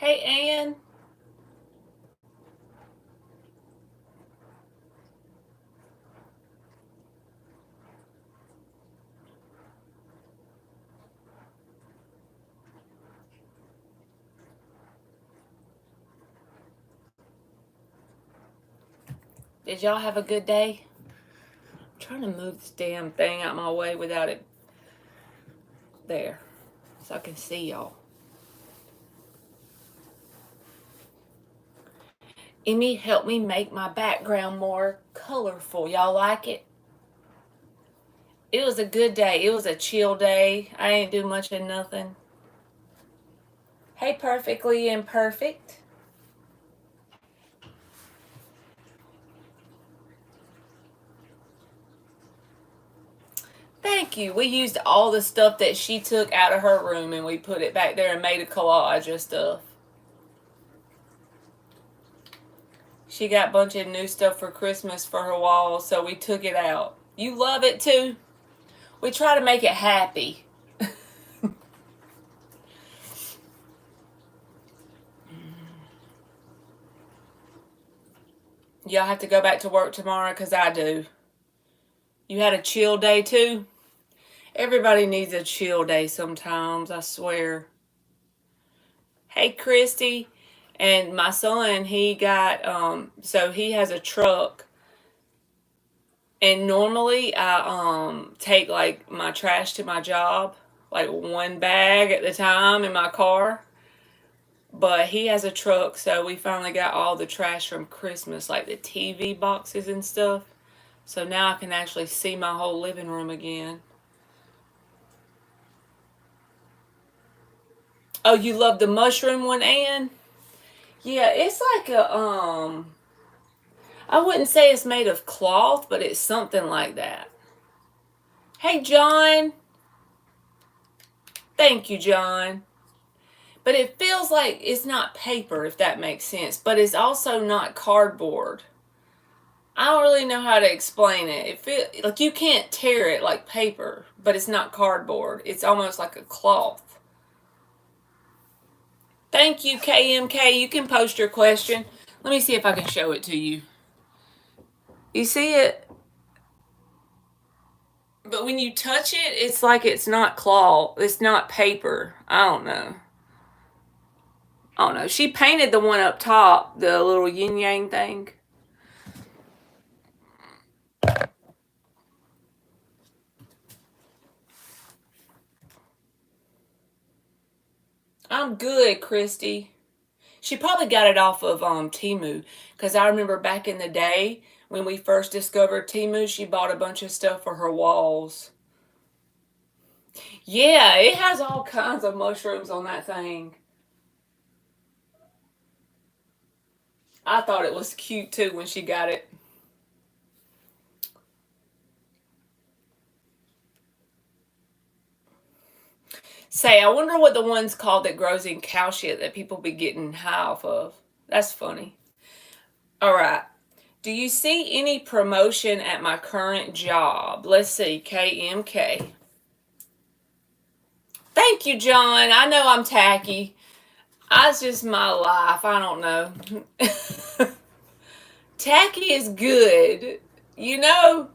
Hey, Ann. Did y'all have a good day? I'm trying to move this damn thing out my way without it there so I can see y'all. Emmy, help me make my background more colorful. Y'all like it? It was a good day. It was a chill day. I ain't do much of nothing. Hey, Perfectly Imperfect. Thank you. We used all the stuff that she took out of her room and we put it back there and made a collage of stuff. She got a bunch of new stuff for Christmas for her wall, so we took it out. You love it too? We try to make it happy. Y'all have to go back to work tomorrow because I do. You had a chill day too? Everybody needs a chill day sometimes, I swear. Hey, Christy. And my son, he got, so he has a truck. And normally I take like my trash to my job, like one bag at the time in my car. But he has a truck, so we finally got all the trash from Christmas, like the TV boxes and stuff. So now I can actually see my whole living room again. Oh, you love the mushroom one, Ann? Yeah, it's like I wouldn't say it's made of cloth, but it's something like that. Hey, John. Thank you, John. But it feels like it's not paper, if that makes sense. But it's also not cardboard. I don't really know how to explain it. It feel like you can't tear it like paper, but it's not cardboard. It's almost like a cloth. Thank you, KMK. You can post your question. Let me see if I can show it to you. You see it? But when you touch it, it's like it's not cloth. It's not paper. I don't know. I don't know. She painted the one up top, the little yin yang thing. I'm good, Christy. She probably got it off of Temu, because I remember back in the day when we first discovered Temu, she bought a bunch of stuff for her walls. Yeah, it has all kinds of mushrooms on that thing. I thought it was cute too when she got it. Say, I wonder what the one's called that grows in cow shit that people be getting high off of. That's funny. All right. Do you see any promotion at my current job? Let's see, KMK. Thank you, John. I know I'm tacky. That's just my life. I don't know. Tacky is good. You know,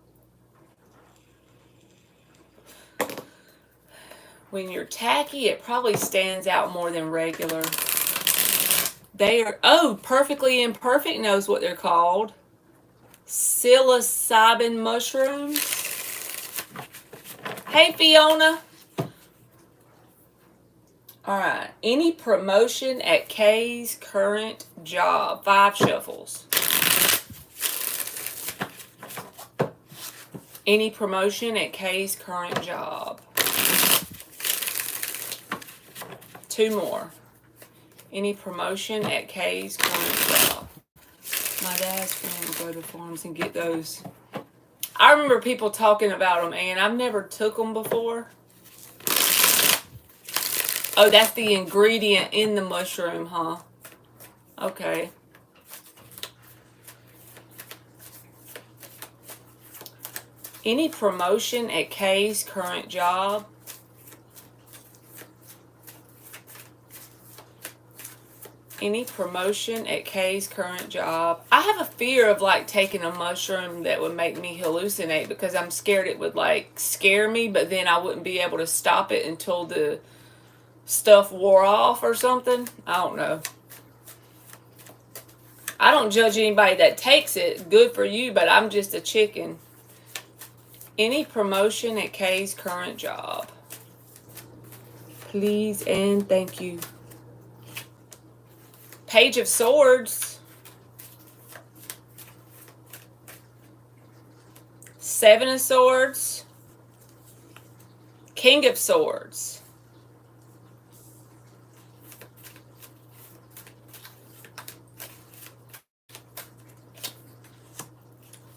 when you're tacky, it probably stands out more than regular. They are, oh, Perfectly Imperfect knows what they're called. Psilocybin mushrooms. Hey, Fiona. All right. Any promotion at Kay's current job? 5 shuffles. Any promotion at Kay's current job? 2 more. Any promotion at Kay's current job? My dad's friend would go to farms and get those. I remember people talking about them, and I've never took them before. Oh, that's the ingredient in the mushroom, huh? Okay. Any promotion at Kay's current job? Any promotion at Kay's current job? I have a fear of like taking a mushroom that would make me hallucinate because I'm scared it would like scare me, but then I wouldn't be able to stop it until the stuff wore off or something. I don't know. I don't judge anybody that takes it. Good for you, but I'm just a chicken. Any promotion at Kay's current job? Please and thank you. Page of Swords. 7 of Swords. King of Swords.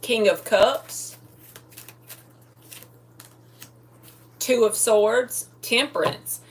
King of Cups. 2 of Swords. Temperance.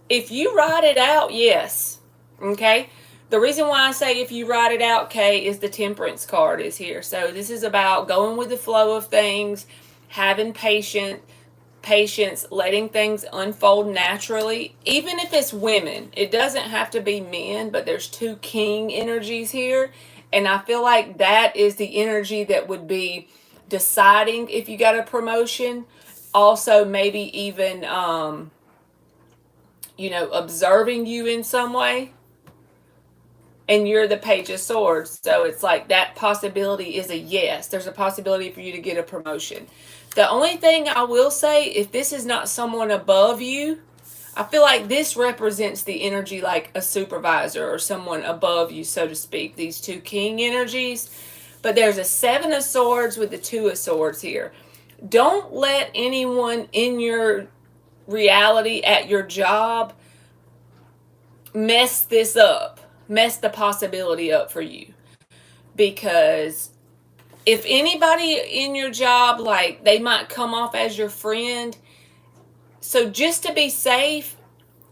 If you write it out, yes. Okay? The reason why I say if you write it out, Kay, is the Temperance card is here. So this is about going with the flow of things, having patience, letting things unfold naturally. Even if it's women, it doesn't have to be men, but there's 2 king energies here. And I feel like that is the energy that would be deciding if you got a promotion. Also, maybe even, observing you in some way. And you're the Page of Swords. So it's like that possibility is a yes. There's a possibility for you to get a promotion. The only thing I will say, if this is not someone above you, I feel like this represents the energy like a supervisor or someone above you, so to speak. These 2 king energies. But there's a 7 of Swords with the 2 of Swords here. Don't let anyone in your reality at your job mess this up. Mess the possibility up for you, because if anybody in your job, like, they might come off as your friend. So just to be safe,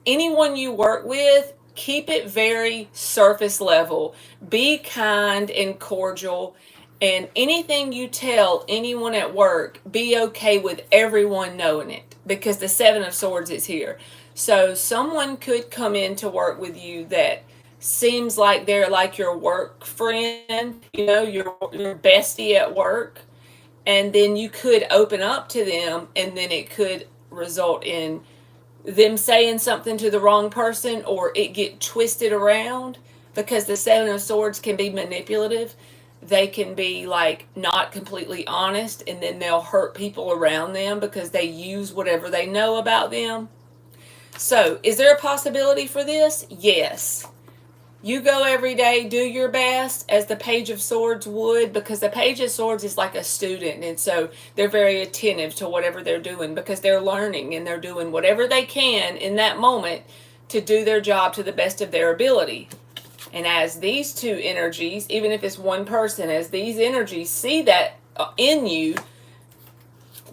anyone you work with, keep it very surface level. Be kind and cordial, and anything you tell anyone at work, be okay with everyone knowing it, because the 7 of Swords is here. So someone could come in to work with you that seems like they're like your work friend, your bestie at work, and then you could open up to them, and then it could result in them saying something to the wrong person, or it get twisted around, because the 7 of Swords can be manipulative. They can be like not completely honest, and then they'll hurt people around them because they use whatever they know about them. So is there a possibility for this? Yes. You go every day, do your best, as the Page of Swords would, because the Page of Swords is like a student, and so they're very attentive to whatever they're doing, because they're learning and they're doing whatever they can in that moment to do their job to the best of their ability. And as these 2 energies, even if it's one person, as these energies see that in you,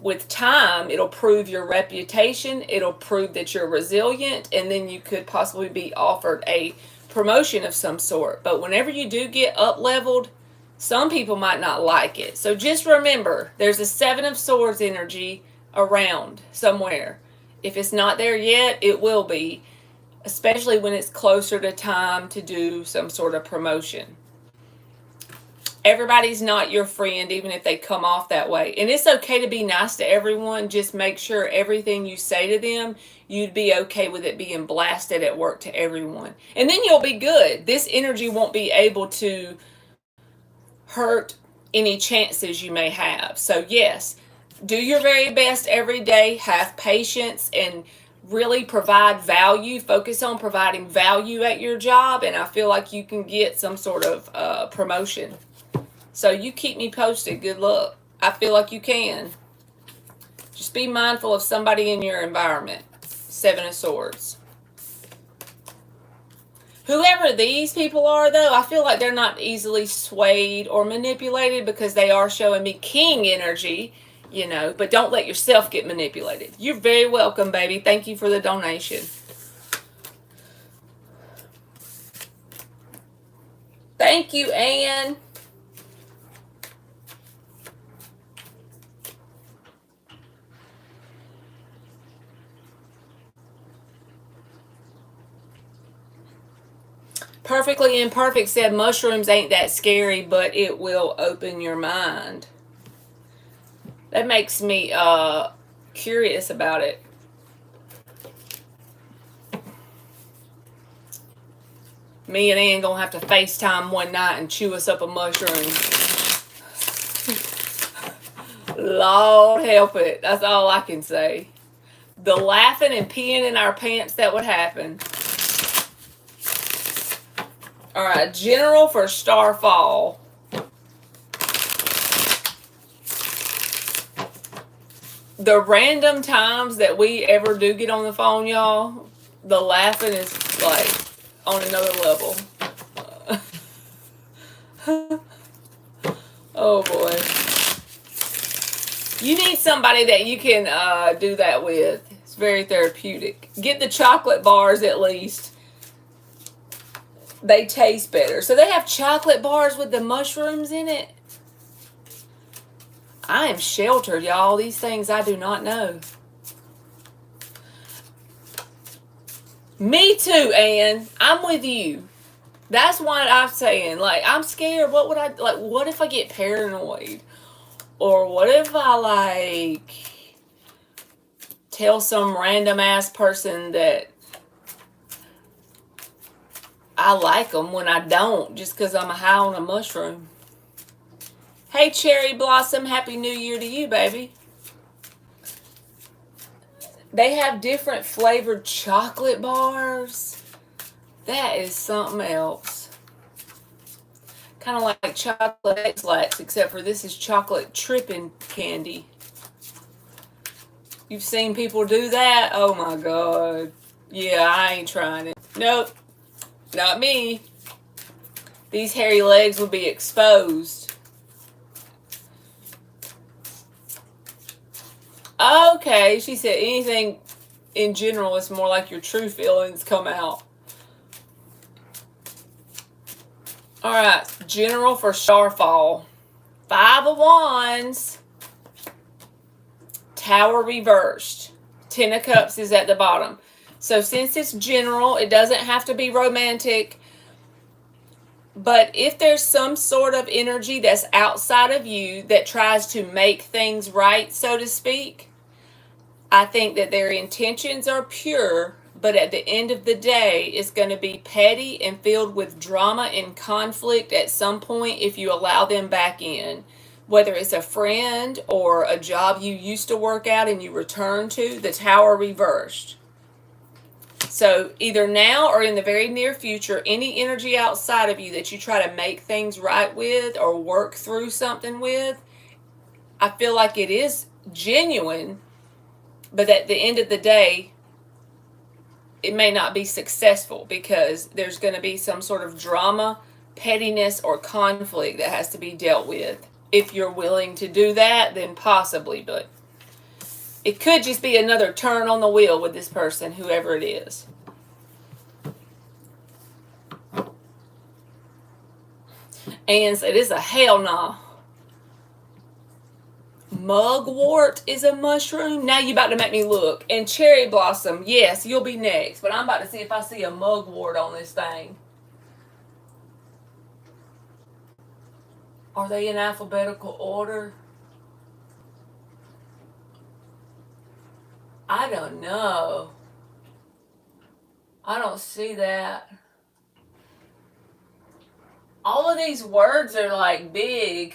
with time, it'll prove your reputation, it'll prove that you're resilient, and then you could possibly be offered a promotion of some sort. But whenever you do get up leveled, some people might not like it. So just remember, there's a 7 of Swords energy around somewhere. If it's not there yet, it will be, especially when it's closer to time to do some sort of promotion. Everybody's not your friend, even if they come off that way. And it's okay to be nice to everyone. Just make sure everything you say to them, you'd be okay with it being blasted at work to everyone. And then you'll be good. This energy won't be able to hurt any chances you may have. So yes, do your very best every day. Have patience and really provide value. Focus on providing value at your job. And I feel like you can get some sort of promotion. So you keep me posted. Good luck. I feel like you can. Just be mindful of somebody in your environment. 7 of Swords. Whoever these people are, though, I feel like they're not easily swayed or manipulated, because they are showing me king energy, but don't let yourself get manipulated. You're very welcome, baby. Thank you for the donation. Thank you, Anne. Perfectly Imperfect said mushrooms ain't that scary, but it will open your mind. That makes me curious about it. Me and Ann gonna have to FaceTime one night and chew us up a mushroom. Lord help it. That's all I can say. The laughing and peeing in our pants that would happen. Alright, general for Starfall. The random times that we ever do get on the phone, y'all, the laughing is like on another level. Oh boy. You need somebody that you can do that with. It's very therapeutic. Get the chocolate bars at least. They taste better. So they have chocolate bars with the mushrooms in it. I am sheltered, y'all. These things I do not know. Me too, Ann. I'm with you. That's what I'm saying. Like, I'm scared. What would I, like, what if I get paranoid? Or what if I, like, tell some random ass person that I like them when I don't, just because I'm high on a mushroom? Hey, Cherry Blossom, Happy New Year to you, baby. They have different flavored chocolate bars. That is something else. Kind of like chocolate X-Lax, except for this is chocolate tripping candy. You've seen people do that? Oh my God. Yeah, I ain't trying it. Nope. Not me. These hairy legs would be exposed. Okay, she said anything in general is more like your true feelings come out. Alright, general for Starfall. 5 of Wands. Tower reversed. 10 of Cups is at the bottom. So since it's general, it doesn't have to be romantic. But if there's some sort of energy that's outside of you that tries to make things right, so to speak, I think that their intentions are pure, but at the end of the day, it's going to be petty and filled with drama and conflict at some point if you allow them back in. Whether it's a friend or a job you used to work out and you return to, the Tower reversed. So either now or in the very near future, any energy outside of you that you try to make things right with or work through something with, I feel like it is genuine, but at the end of the day, it may not be successful because there's going to be some sort of drama, pettiness, or conflict that has to be dealt with. If you're willing to do that, then possibly, but it could just be another turn on the wheel with this person, whoever it is. And said, it's a hell no. Mugwort is a mushroom. Now you about to make me look. And Cherry Blossom, yes, you'll be next. But I'm about to see if I see a mugwort on this thing. Are they in alphabetical order? I don't know. I don't see that. All of these words are like big.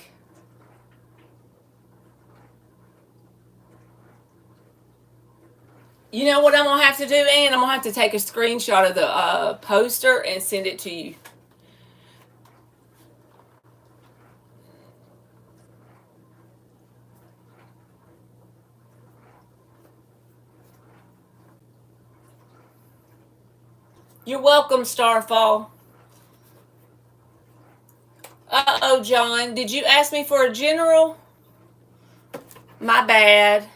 You know what I'm going to have to do, Ann? I'm going to have to take a screenshot of the poster and send it to you. You're welcome, Starfall. Uh-oh, John. Did you ask me for a general? My bad.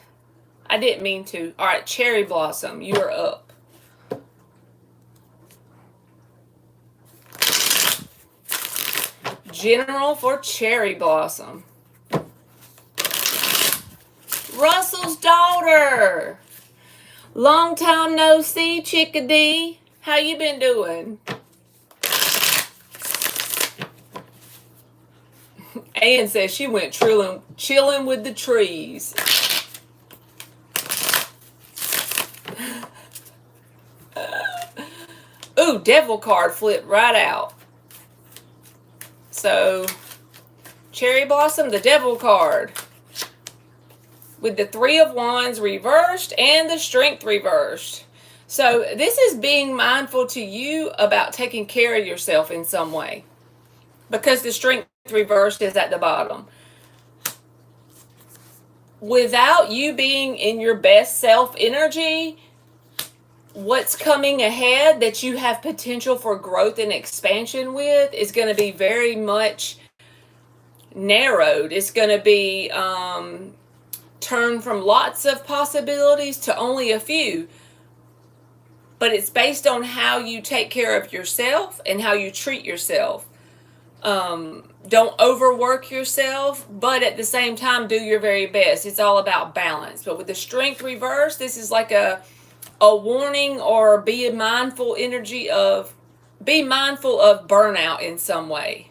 I didn't mean to. All right, Cherry Blossom, you are up. General for Cherry Blossom. Russell's daughter. Long time no see, chickadee. How you been doing? Ann says she went chilling with the trees. Ooh, devil card flipped right out. So, Cherry Blossom, the devil card. With the 3 of Wands reversed and the Strength reversed. So, this is being mindful to you about taking care of yourself in some way. Because the Strength reversed is at the bottom. Without you being in your best self energy, what's coming ahead that you have potential for growth and expansion with is going to be very much narrowed. It's going to be turned from lots of possibilities to only a few. But it's based on how you take care of yourself and how you treat yourself. Don't overwork yourself, but at the same time, do your very best. It's all about balance. But with the Strength reverse, this is like a warning, or be mindful of burnout in some way.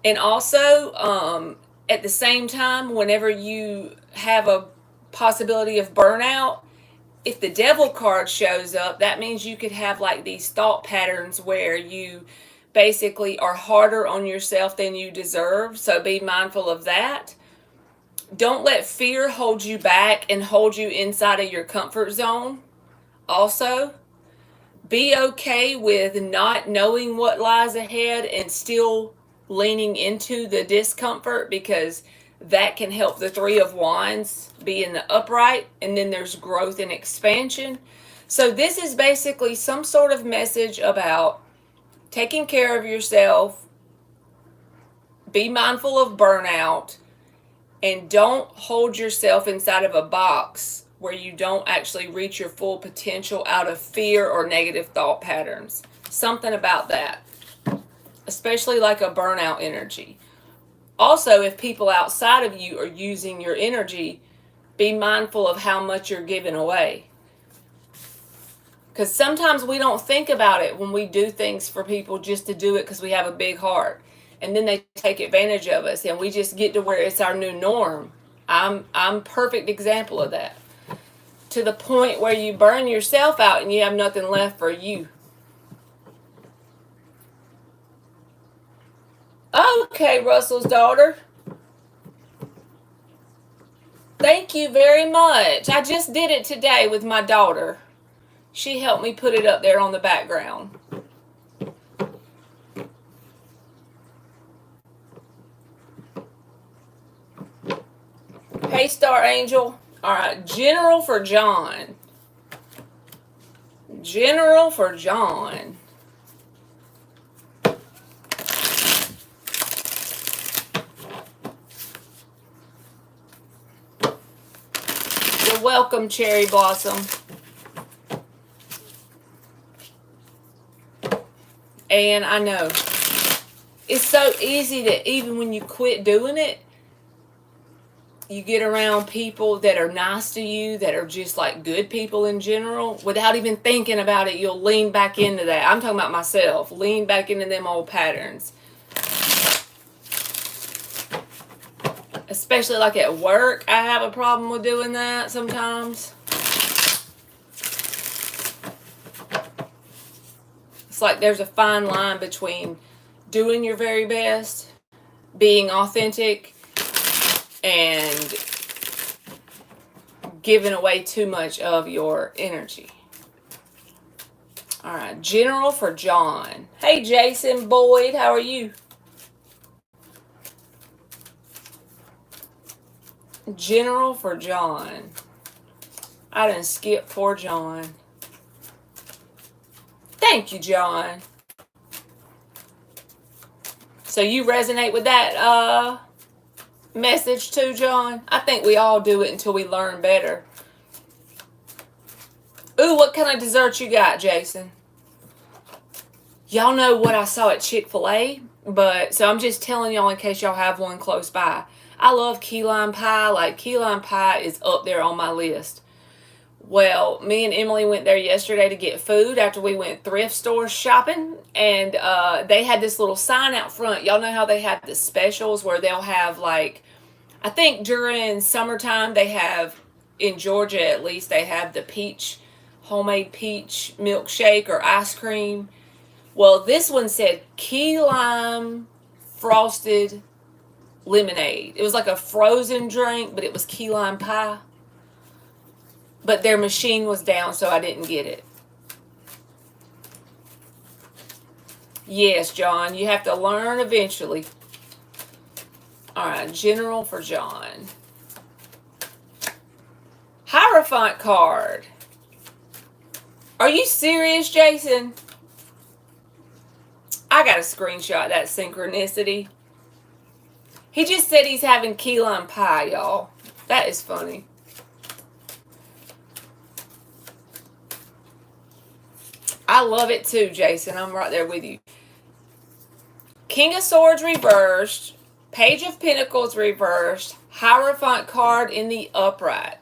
And also, at the same time, whenever you have a possibility of burnout, if the devil card shows up, that means you could have like these thought patterns where you basically are harder on yourself than you deserve. So be mindful of that. Don't let fear hold you back and hold you inside of your comfort zone. Also, be okay with not knowing what lies ahead and still leaning into the discomfort, because that can help the 3 of Wands be in the upright, and then there's growth and expansion. So this is basically some sort of message about taking care of yourself, be mindful of burnout, and don't hold yourself inside of a box where you don't actually reach your full potential out of fear or negative thought patterns. Something about that, especially like a burnout energy. Also, if people outside of you are using your energy, be mindful of how much you're giving away. Because sometimes we don't think about it when we do things for people just to do it because we have a big heart. And then they take advantage of us, and we just get to where it's our new norm. I'm perfect example of that. To the point where you burn yourself out and you have nothing left for you. Okay, Russell's daughter. Thank you very much. I just did it today with my daughter. She helped me put it up there on the background. Hey, Star Angel. All right, General for John. General for John. You're welcome, Cherry Blossom. And I know it's so easy that even when you quit doing it, you get around people that are nice to you, that are just like good people in general. Without even thinking about it, you'll lean back into that. I'm talking about myself. Lean back into them old patterns. Especially like at work, I have a problem with doing that sometimes. It's like there's a fine line between doing your very best, being authentic, and giving away too much of your energy. All right, General for John. Hey, Jason Boyd, how are you? General for John. I didn't skip poor John. Thank you, John. So you resonate with that message too, John? I think we all do it until we learn better. Ooh, what kind of dessert you got, Jason? Y'all know what I saw at Chick-fil-A, but so I'm just telling y'all in case y'all have one close by. I love key lime pie. Like, key lime pie is up there on my list. Well, me and Emily went there yesterday to get food after we went thrift store shopping, and they had this little sign out front. Y'all know how they have the specials where they'll have, like, I think during summertime they have, in Georgia at least, they have the homemade peach milkshake or ice cream. Well, this one said key lime frosted lemonade. It was like a frozen drink, but it was key lime pie. But their machine was down, so I didn't get it. Yes, John, you have to learn eventually. All right, general for John. Hierophant card. Are you serious, Jason? I got to screenshot that synchronicity. He just said he's having key lime pie, y'all. That is funny. I love it too, Jason. I'm right there with you. King of Swords reversed. Page of Pentacles reversed. Hierophant card in the upright.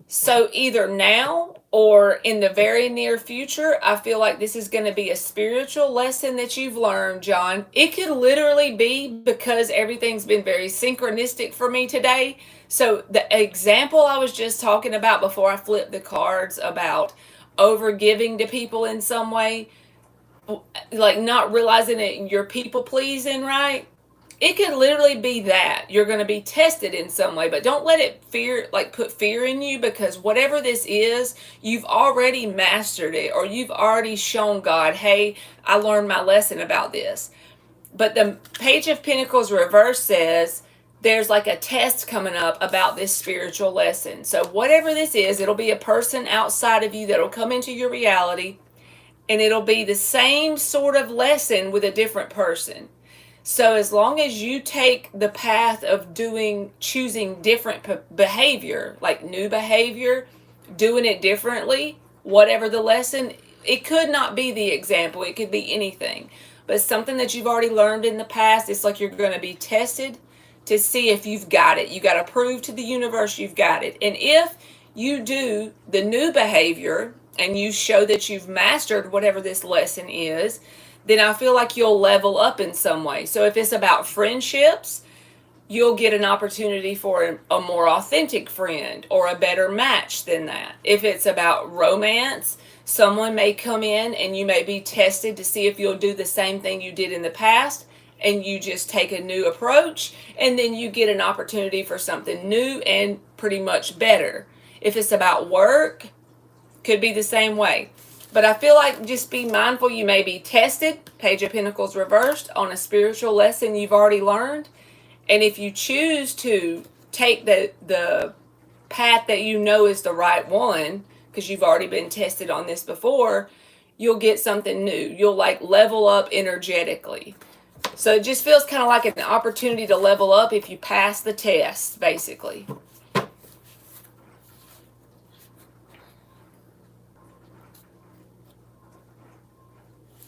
So either now or in the very near future, I feel like this is going to be a spiritual lesson that you've learned, John. It could literally be because everything's been very synchronistic for me today. So the example I was just talking about before I flipped the cards about over giving to people in some way, like not realizing that you're people pleasing, right? It could literally be that you're going to be tested in some way, but don't let it put fear in you, because whatever this is, you've already mastered it, or you've already shown God, hey, I learned my lesson about this. But the Page of Pentacles reverse says there's like a test coming up about this spiritual lesson. So whatever this is, it'll be a person outside of you that'll come into your reality, and it'll be the same sort of lesson with a different person. So as long as you take the path of choosing different behavior, like new behavior, doing it differently, whatever the lesson, it could not be the example. It could be anything. But something that you've already learned in the past, it's like you're going to be tested to see if you've got it. You got to prove to the universe you've got it. And if you do the new behavior and you show that you've mastered whatever this lesson is, then I feel like you'll level up in some way. So if it's about friendships, you'll get an opportunity for a more authentic friend or a better match than that. If it's about romance, someone may come in and you may be tested to see if you'll do the same thing you did in the past, and you just take a new approach, and then you get an opportunity for something new and pretty much better. If it's about work, could be the same way. But I feel like just be mindful, you may be tested, Page of Pentacles reversed, on a spiritual lesson you've already learned. And if you choose to take the path that you know is the right one, because you've already been tested on this before, you'll get something new. You'll like level up energetically. So it just feels kind of like an opportunity to level up if you pass the test, basically.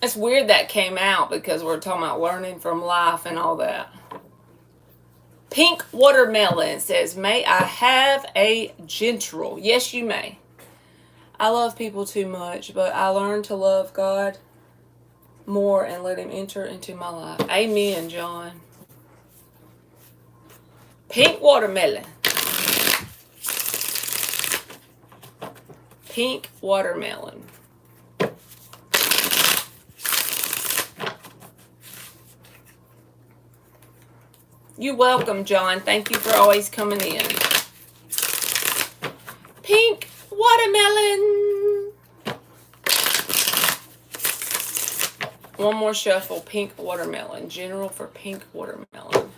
It's weird that came out because we're talking about learning from life and all that. Pink Watermelon says, may I have a general? Yes, you may. I love people too much, but I learned to love God more and let him enter into my life. Amen, John. Pink Watermelon. Pink Watermelon. You're welcome, John. Thank you for always coming in. Pink Watermelon. One more shuffle. Pink Watermelon. General for Pink Watermelon.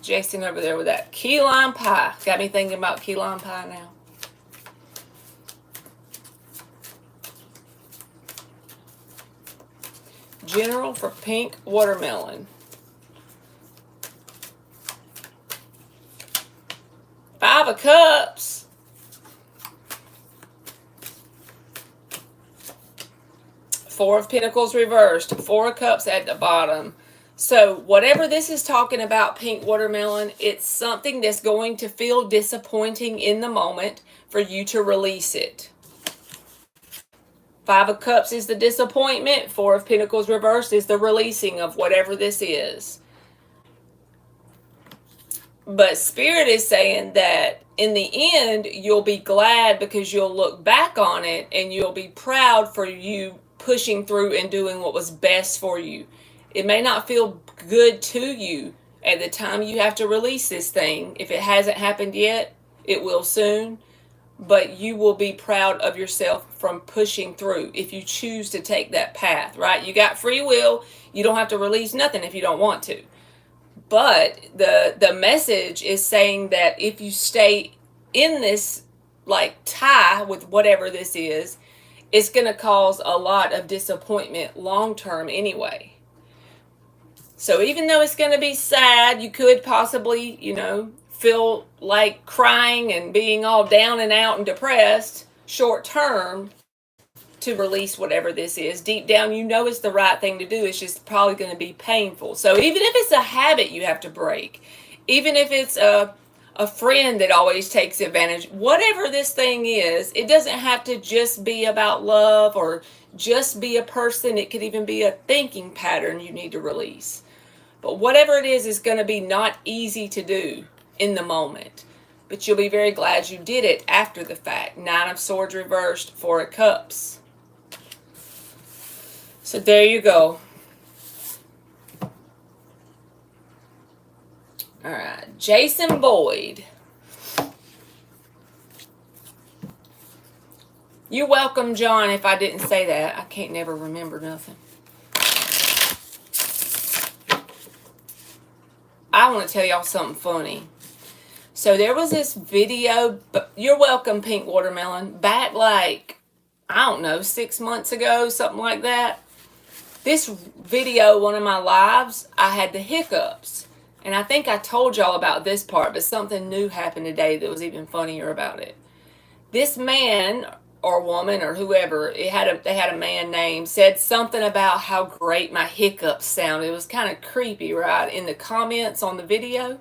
Jason over there with that key lime pie. Got me thinking about key lime pie now. General for Pink Watermelon. Five of Cups. Four of Pentacles reversed. Four of Cups at the bottom. So whatever this is talking about, pink watermelon, it's something that's going to feel disappointing in the moment for you to release it. Five of Cups is the disappointment. Four of Pentacles reversed is the releasing of whatever this is. But Spirit is saying that in the end, you'll be glad because you'll look back on it and you'll be proud for you pushing through and doing what was best for you. It may not feel good to you at the time you have to release this thing. If it hasn't happened yet, it will soon. But you will be proud of yourself from pushing through if you choose to take that path, right? You got free will. You don't have to release nothing if you don't want to. But the message is saying that if you stay in this like tie with whatever this is, it's going to cause a lot of disappointment long term anyway. So even though it's going to be sad, you could possibly, feel like crying and being all down and out and depressed short term to release whatever this is. Deep down, you know it's the right thing to do. It's just probably going to be painful. So even if it's a habit you have to break, even if it's a friend that always takes advantage, whatever this thing is, it doesn't have to just be about love or just be a person. It could even be a thinking pattern you need to release. But whatever it is going to be not easy to do in the moment. But you'll be very glad you did it after the fact. Nine of Swords reversed, Four of Cups. So there you go. All right, Jason Boyd. You're welcome, John, if I didn't say that. I can't never remember nothing. I want to tell y'all something funny. So there was this video, you're welcome, pink watermelon, back like, I don't know, 6 months ago, something like that. This video, one of my lives, I had the hiccups. And I think I told y'all about this part, but something new happened today that was even funnier about it. This man or woman or whoever, they had a man name, said something about how great my hiccups sounded. It was kind of creepy, right, in the comments on the video.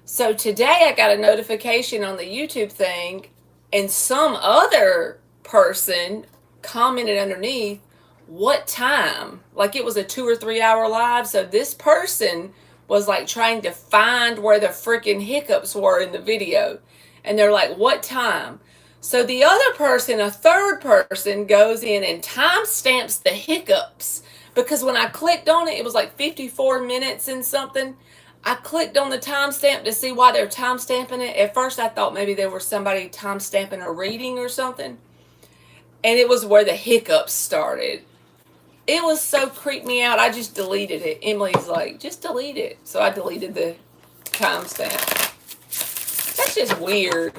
So today I got a notification on the YouTube thing, and some other person commented underneath, what time? Like it was a 2 or 3 hour live. So this person was like trying to find where the freaking hiccups were in the video. And they're like, what time? So the other person, a third person, goes in and timestamps the hiccups. Because when I clicked on it, it was like 54 minutes and something. I clicked on the timestamp to see why they're timestamping it. At first I thought maybe there was somebody timestamping a reading or something. And it was where the hiccups started. It was so creeped me out. I just deleted it. Emily's like, just delete it. So I deleted the timestamp. That's just weird.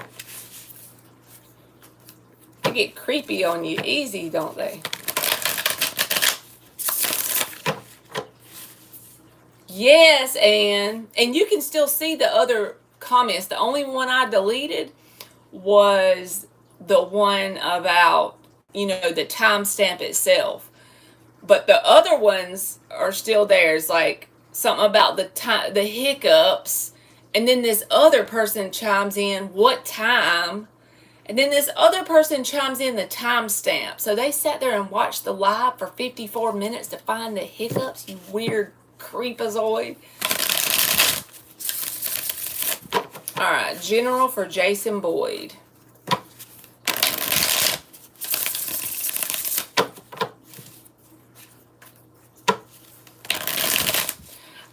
They get creepy on you easy, don't they? Yes, and you can still see the other comments. The only one I deleted was the one about, the timestamp itself. But the other ones are still there. It's like something about the hiccups. And then this other person chimes in, what time? And then this other person chimes in the timestamp. So they sat there and watched the live for 54 minutes to find the hiccups, you weird creepazoid. All right, General for Jason Boyd.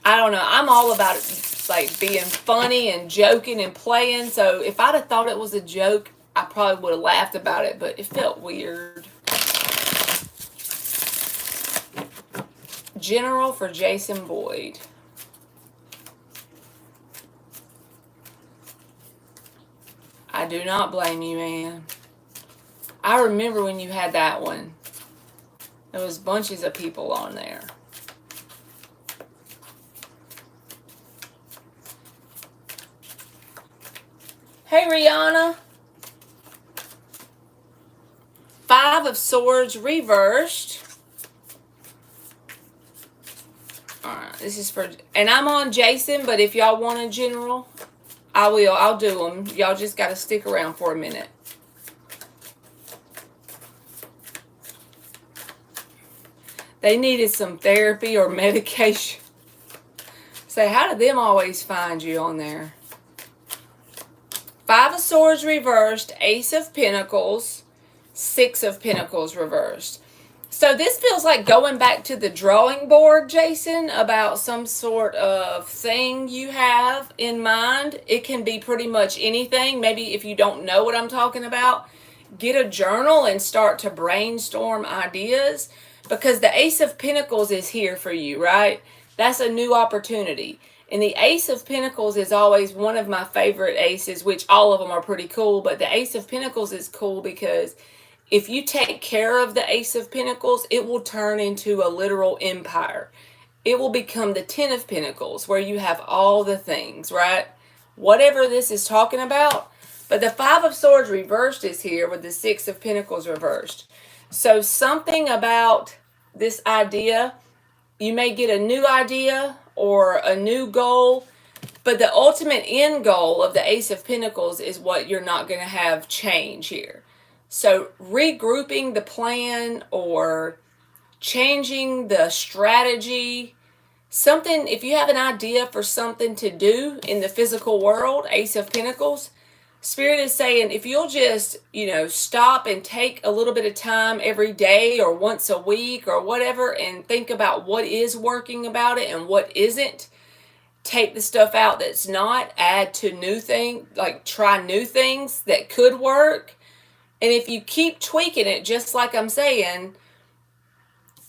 I don't know. I'm all about it, like being funny and joking and playing. So if I'd have thought it was a joke, I probably would have laughed about it, but it felt weird. General for Jason Boyd. I do not blame you, man. I remember when you had that one. There was bunches of people on there. Hey, Rihanna. Five of Swords reversed. Alright, this is for, and I'm on Jason, but if y'all want a general, I will. I'll do them. Y'all just got to stick around for a minute. They needed some therapy or medication. Say, how did them always find you on there? Five of Swords reversed, Ace of Pentacles, Six of Pentacles reversed. So this feels like going back to the drawing board, Jason, about some sort of thing you have in mind. It can be pretty much anything. Maybe if you don't know what I'm talking about, get a journal and start to brainstorm ideas, because the Ace of Pentacles is here for you, right? That's a new opportunity. And the Ace of Pentacles is always one of my favorite aces, which all of them are pretty cool, but the Ace of Pentacles is cool because if you take care of the Ace of Pentacles, it will turn into a literal empire. It will become the Ten of Pentacles, where you have all the things, right? Whatever this is talking about. But the Five of Swords reversed is here with the Six of Pentacles reversed. So something about this idea, you may get a new idea or a new goal, but the ultimate end goal of the Ace of Pentacles is what you're not going to have change here. So regrouping the plan or changing the strategy, something, if you have an idea for something to do in the physical world, Ace of Pentacles, Spirit is saying if you'll just, stop and take a little bit of time every day or once a week or whatever and think about what is working about it and what isn't. Take the stuff out that's not, add to new things, like try new things that could work. And if you keep tweaking it, just like I'm saying,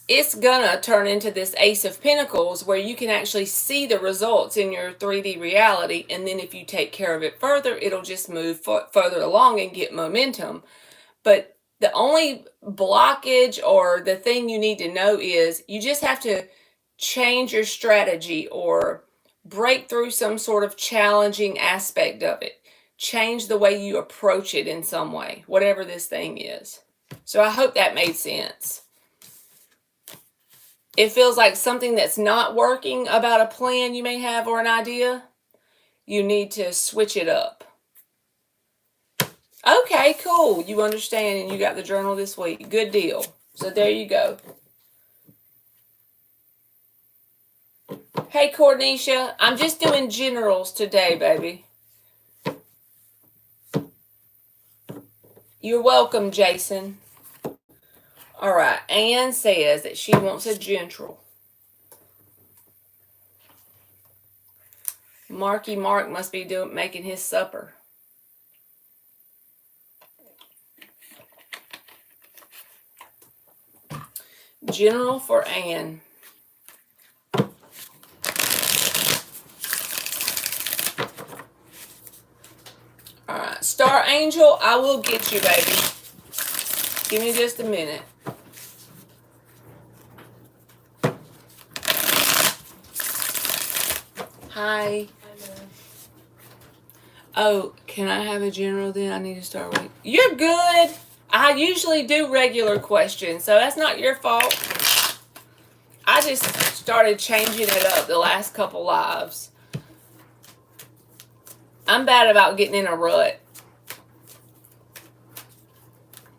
it's gonna turn into this Ace of Pentacles where you can actually see the results in your 3D reality. And then if you take care of it further, it'll just move further along and get momentum. But the only blockage or the thing you need to know is you just have to change your strategy or break through some sort of challenging aspect of it. Change the way you approach it in some way, whatever this thing is. So I hope that made sense. It feels like something that's not working about a plan you may have or an idea. You need to switch it up. Okay, cool. You understand and you got the journal this week. Good deal. So there you go. Hey, Cornisha. I'm just doing generals today, baby. You're welcome, Jason. All right. Anne says that she wants a general. Marky Mark must be making his supper. General for Anne. All right. Star Angel, I will get you, baby. Give me just a minute. Hi. Oh, can I have a general then? I need to start with. You're good. I usually do regular questions, so that's not your fault. I just started changing it up the last couple lives. I'm bad about getting in a rut.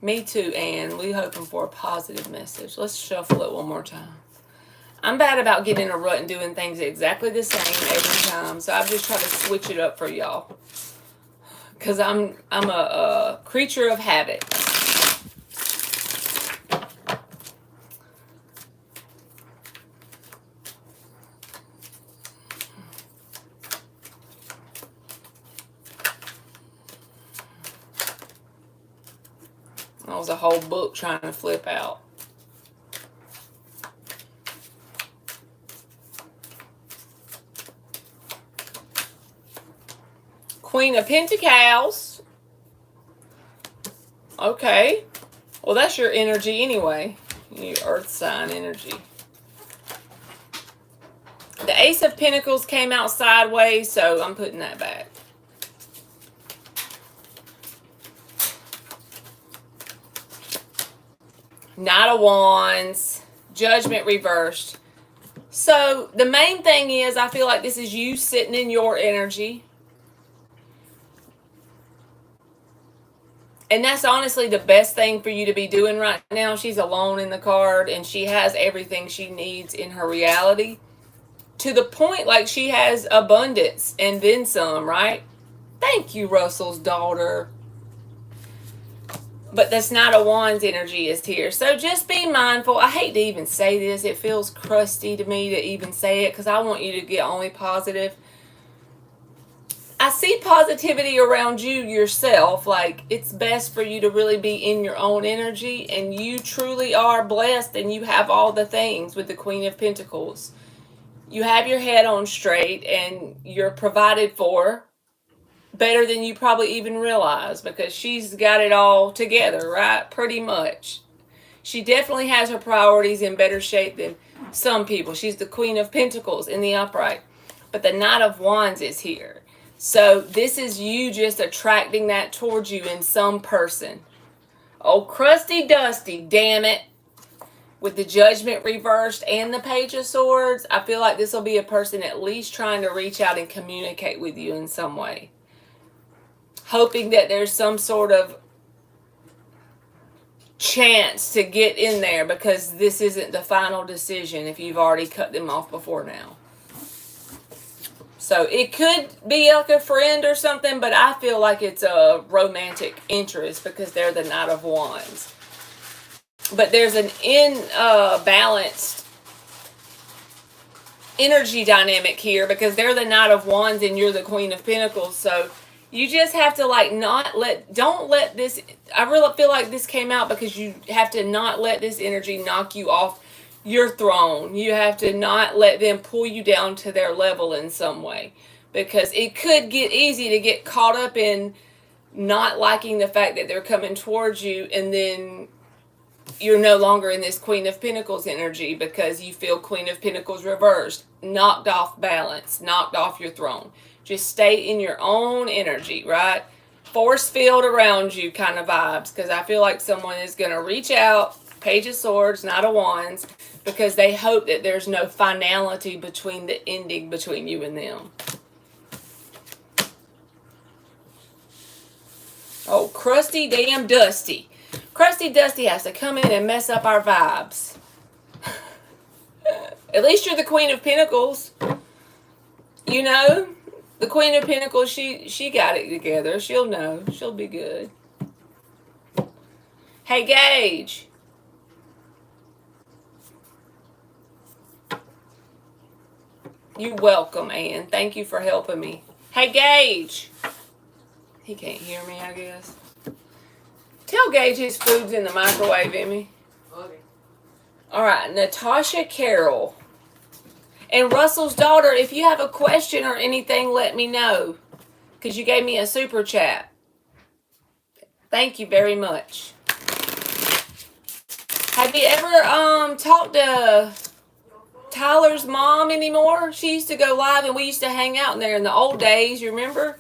Me too, Anne. We're hoping for a positive message. Let's shuffle it one more time. I'm bad about getting in a rut and doing things exactly the same every time, so I've just tried to switch it up for y'all. Because I'm a creature of habit. That was a whole book trying to flip out. Queen of Pentacles. Okay. Well, that's your energy anyway. Your earth sign energy. The Ace of Pentacles came out sideways, so I'm putting that back. Knight of Wands. Judgment reversed. So the main thing is, I feel like this is you sitting in your energy. And that's honestly the best thing for you to be doing right now. She's alone in the card and she has everything she needs in her reality. To the point like she has abundance and then some, right? Thank you, Russell's daughter. But that's not a Wands energy is here. So just be mindful. I hate to even say this. It feels crusty to me to even say it because I want you to get only positive. I see positivity around you yourself. Like, it's best for you to really be in your own energy, and you truly are blessed and you have all the things with the Queen of Pentacles. You have your head on straight and you're provided for better than you probably even realize because she's got it all together, right? Pretty much. She definitely has her priorities in better shape than some people. She's the Queen of Pentacles in the upright. But the Knight of Wands is here. So this is you just attracting that towards you in some person. Oh, crusty dusty, damn it. With the Judgment reversed and the Page of Swords, I feel like this will be a person at least trying to reach out and communicate with you in some way. Hoping that there's some sort of chance to get in there because this isn't the final decision if you've already cut them off before now. So it could be like a friend or something, but I feel like it's a romantic interest because they're the Knight of Wands. But there's an balanced energy dynamic here because they're the Knight of Wands and you're the Queen of Pentacles. So you just have to like don't let this, I really feel like this came out because you have to not let this energy knock you off your throne. You have to not let them pull you down to their level in some way because it could get easy to get caught up in not liking the fact that they're coming towards you and then you're no longer in this Queen of Pentacles energy because you feel Queen of Pentacles reversed, knocked off balance, knocked off your throne. Just stay in your own energy, right? Force field around you kind of vibes because I feel like someone is going to reach out, Page of Swords, Knight of Wands, because they hope that there's no finality between the ending between you and them. Oh, crusty damn dusty. Crusty Dusty has to come in and mess up our vibes. At least you're the Queen of Pentacles. You know, the Queen of Pentacles, she got it together. She'll know. She'll be good. Hey, Gage. You're welcome, Ann. Thank you for helping me. Hey, Gage. He can't hear me, I guess. Tell Gage his food's in the microwave, Emmy. Okay. All right, Natasha Carroll. And Russell's daughter, if you have a question or anything, let me know. Because you gave me a super chat. Thank you very much. Have you ever talked to Tyler's mom anymore? She used to go live and we used to hang out in there in the old days, you remember?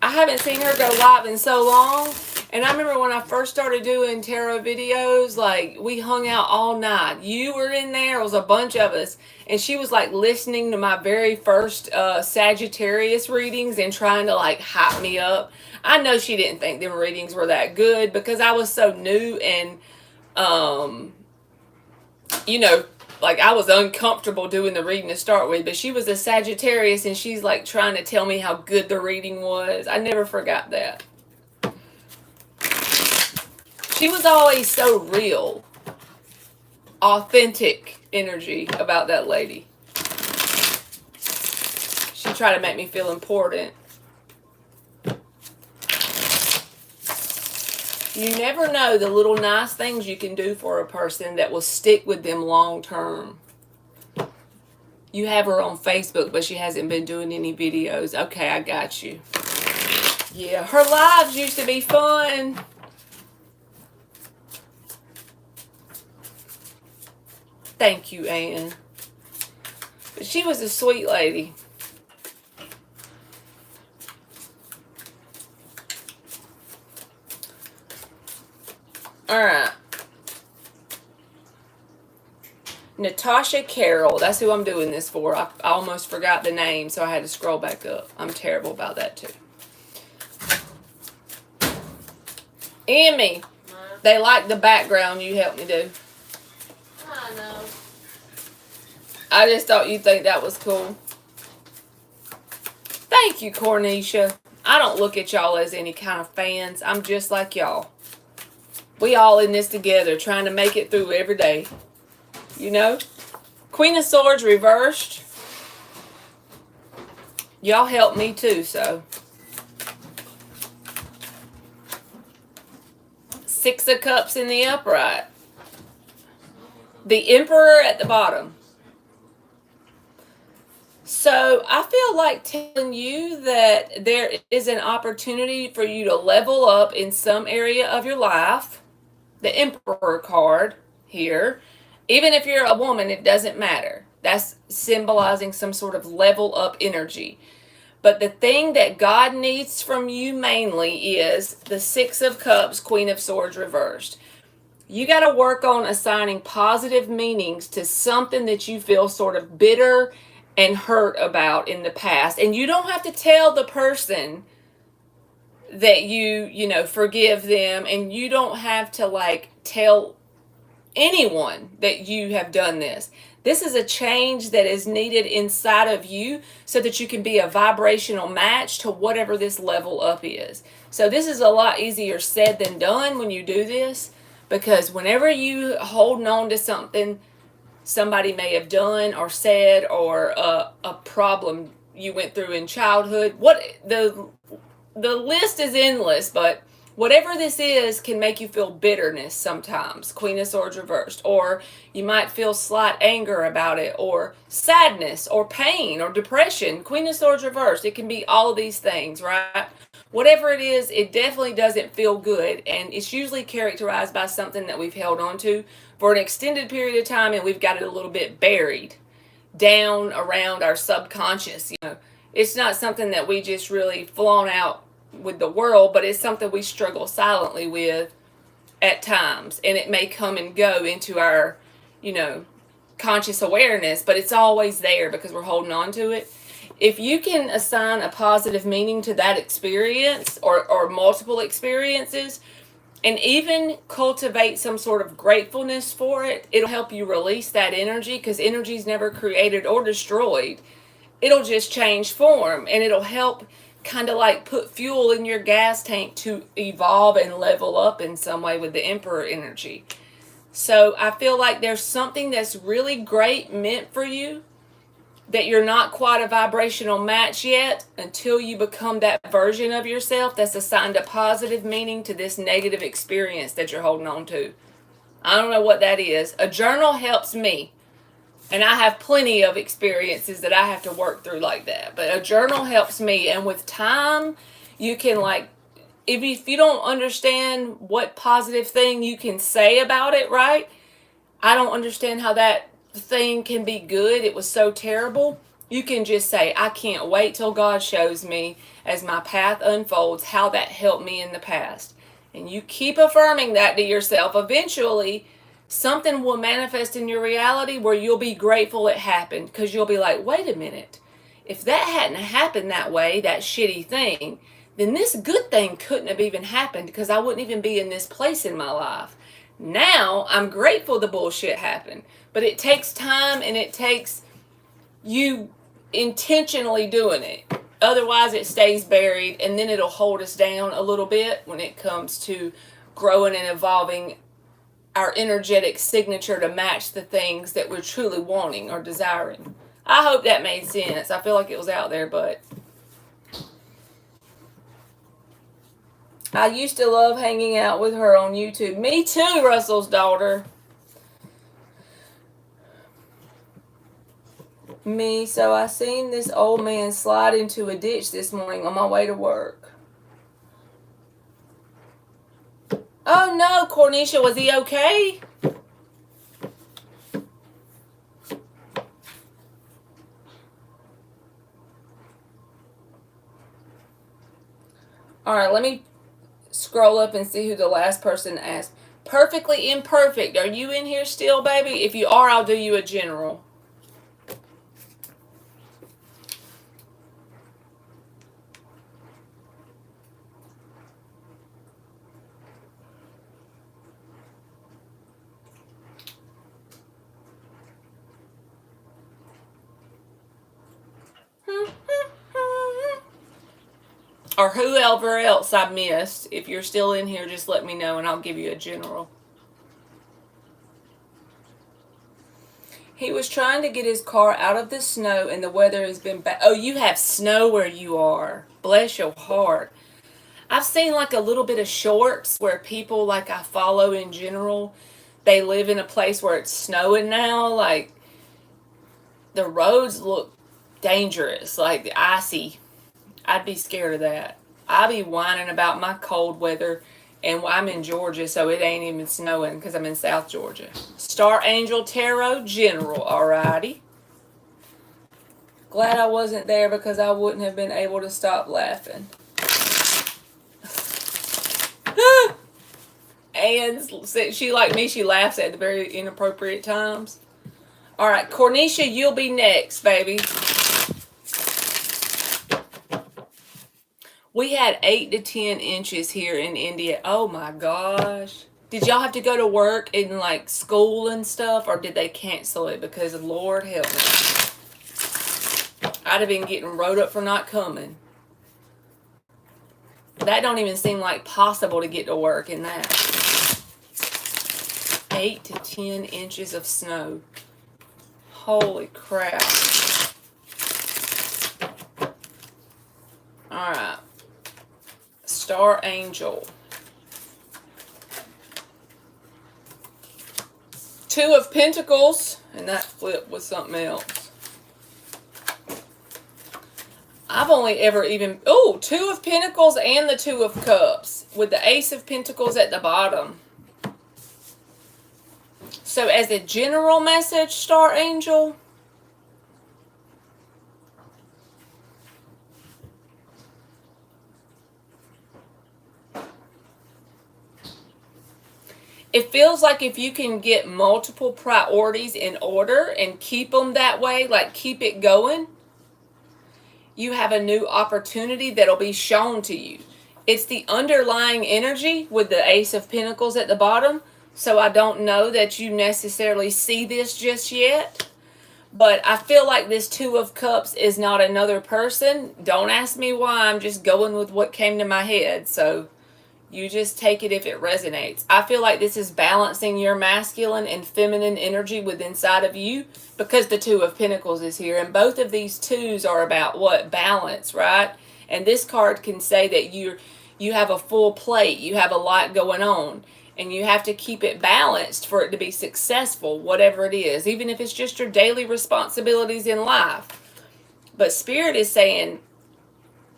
I haven't seen her go live in so long. And I remember when I first started doing tarot videos, like, we hung out all night. You were in there. It was a bunch of us. And she was, like, listening to my very first Sagittarius readings and trying to, like, hype me up. I know she didn't think them readings were that good because I was so new and, you know, like, I was uncomfortable doing the reading to start with. But she was a Sagittarius and she's, like, trying to tell me how good the reading was. I never forgot that. She was always so real, authentic energy about that lady. She tried to make me feel important. You never know the little nice things you can do for a person that will stick with them long term. You have her on Facebook, but she hasn't been doing any videos. Okay, I got you. Yeah, her lives used to be fun. Thank you, Anne. But she was a sweet lady. Alright. Natasha Carroll. That's who I'm doing this for. I almost forgot the name, so I had to scroll back up. I'm terrible about that, too. Emmy, they like the background you helped me do. I know. I just thought you'd think that was cool. Thank you, Cornisha. I don't look at y'all as any kind of fans. I'm just like y'all. We all in this together, trying to make it through every day. You know? Queen of Swords reversed. Y'all helped me too, so. Six of Cups in the upright. The Emperor at the bottom. So I feel like telling you that there is an opportunity for you to level up in some area of your life. The Emperor card here. Even if you're a woman, it doesn't matter. That's symbolizing some sort of level up energy. But the thing that God needs from you mainly is the Six of Cups, Queen of Swords reversed. You got to work on assigning positive meanings to something that you feel sort of bitter and hurt about in the past. And you don't have to tell the person that you know, forgive them, and you don't have to like tell anyone that you have done this. This is a change that is needed inside of you so that you can be a vibrational match to whatever this level up is. So this is a lot easier said than done when you do this, because whenever you holding on to something somebody may have done or said, or a problem you went through in childhood, what the list is endless, but whatever this is can make you feel bitterness sometimes. Queen of Swords reversed. Or you might feel slight anger about it, or sadness, or pain, or depression. Queen of Swords reversed. It can be all of these things, right? Whatever it is, it definitely doesn't feel good, and it's usually characterized by something that we've held on to for an extended period of time, and we've got it a little bit buried down around our subconscious. You know, it's not something that we just really flaunt out with the world, but it's something we struggle silently with at times, and it may come and go into our, you know, conscious awareness, but it's always there because we're holding on to it. If you can assign a positive meaning to that experience, or multiple experiences, and even cultivate some sort of gratefulness for it, it'll help you release that energy, because energy is never created or destroyed. It'll just change form, and it'll help kind of like put fuel in your gas tank to evolve and level up in some way with the Emperor energy. So I feel like there's something that's really great meant for you, that you're not quite a vibrational match yet until you become that version of yourself that's assigned a positive meaning to this negative experience that you're holding on to. I don't know what that is. A journal helps me, and I have plenty of experiences that I have to work through like that. But a journal helps me, and with time, you can like, if you don't understand what positive thing you can say about it, right? I don't understand how that thing can be good. It was so terrible. You can just say, I can't wait till God shows me as my path unfolds how that helped me in the past. And you keep affirming that to yourself. Eventually, something will manifest in your reality where you'll be grateful it happened, because you'll be like, wait a minute. If that hadn't happened that way, that shitty thing, then this good thing couldn't have even happened, because I wouldn't even be in this place in my life. Now, I'm grateful the bullshit happened. But it takes time, and it takes you intentionally doing it. Otherwise, it stays buried, and then it'll hold us down a little bit when it comes to growing and evolving our energetic signature to match the things that we're truly wanting or desiring. I hope that made sense. I feel like it was out there, but I used to love hanging out with her on YouTube. Me too, Russell's daughter. Me, so I seen this old man slide into a ditch this morning on my way to work. Oh no, Cornisha, was he okay? Alright, let me scroll up and see who the last person asked. Perfectly Imperfect, are you in here still, baby? If you are, I'll do you a general. Or whoever else I missed. If you're still in here, just let me know and I'll give you a general. He was trying to get his car out of the snow and the weather has been bad. Oh, you have snow where you are. Bless your heart. I've seen like a little bit of shorts where people like I follow in general, they live in a place where it's snowing now. Like the roads look dangerous, like icy. I'd be scared of that. I'd be whining about my cold weather, and I'm in Georgia, so it ain't even snowing because I'm in South Georgia. Star Angel Tarot General, alrighty. Glad I wasn't there because I wouldn't have been able to stop laughing. And she, like me, she laughs at the very inappropriate times. Alright, Cornisha, you'll be next, baby. We had 8 to 10 inches here in India. Oh my gosh. Did y'all have to go to work in like school and stuff, or did they cancel it? Because Lord help me. I'd have been getting wrote up for not coming. That don't even seem like possible to get to work in that. 8 to 10 inches of snow. Holy crap. Alright. Star Angel. 2 of Pentacles. And that flip was something else. I've only ever even... Oh, 2 of Pentacles and the 2 of Cups. With the Ace of Pentacles at the bottom. So as a general message, Star Angel... It feels like if you can get multiple priorities in order and keep them that way, like keep it going, you have a new opportunity that'll be shown to you. It's the underlying energy with the Ace of Pentacles at the bottom, so I don't know that you necessarily see this just yet. But I feel like this 2 of Cups is not another person. Don't ask me why, I'm just going with what came to my head, so... You just take it if it resonates. I feel like this is balancing your masculine and feminine energy within inside of you because the 2 of Pentacles is here. And both of these 2s are about what? Balance, right? And this card can say that you have a full plate. You have a lot going on. And you have to keep it balanced for it to be successful, whatever it is. Even if it's just your daily responsibilities in life. But Spirit is saying...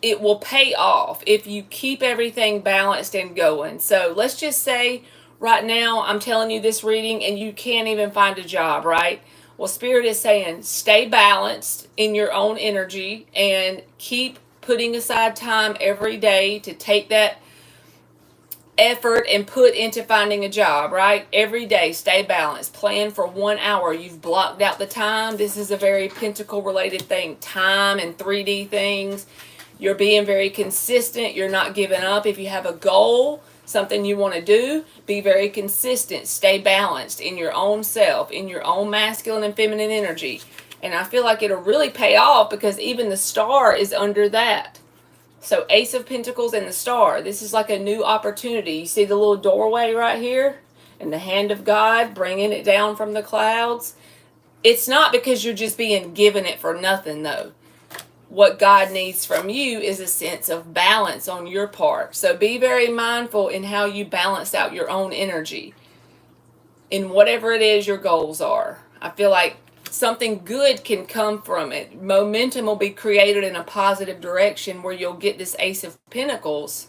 it will pay off if you keep everything balanced and going. So let's just say right now I'm telling you this reading and you can't even find a job, right? Well, Spirit is saying stay balanced in your own energy and keep putting aside time every day to take that effort and put into finding a job, right? Every day, stay balanced. Plan for 1 hour. You've blocked out the time. This is a very Pentacle related thing. Time and 3D things. You're being very consistent. You're not giving up. If you have a goal, something you want to do, be very consistent. Stay balanced in your own self, in your own masculine and feminine energy. And I feel like it'll really pay off because even the star is under that. So Ace of Pentacles and the star. This is like a new opportunity. You see the little doorway right here? And the hand of God bringing it down from the clouds. It's not because you're just being given it for nothing though. What God needs from you is a sense of balance on your part. So be very mindful in how you balance out your own energy in whatever it is your goals are. I feel like something good can come from it. Momentum will be created in a positive direction where you'll get this Ace of Pentacles,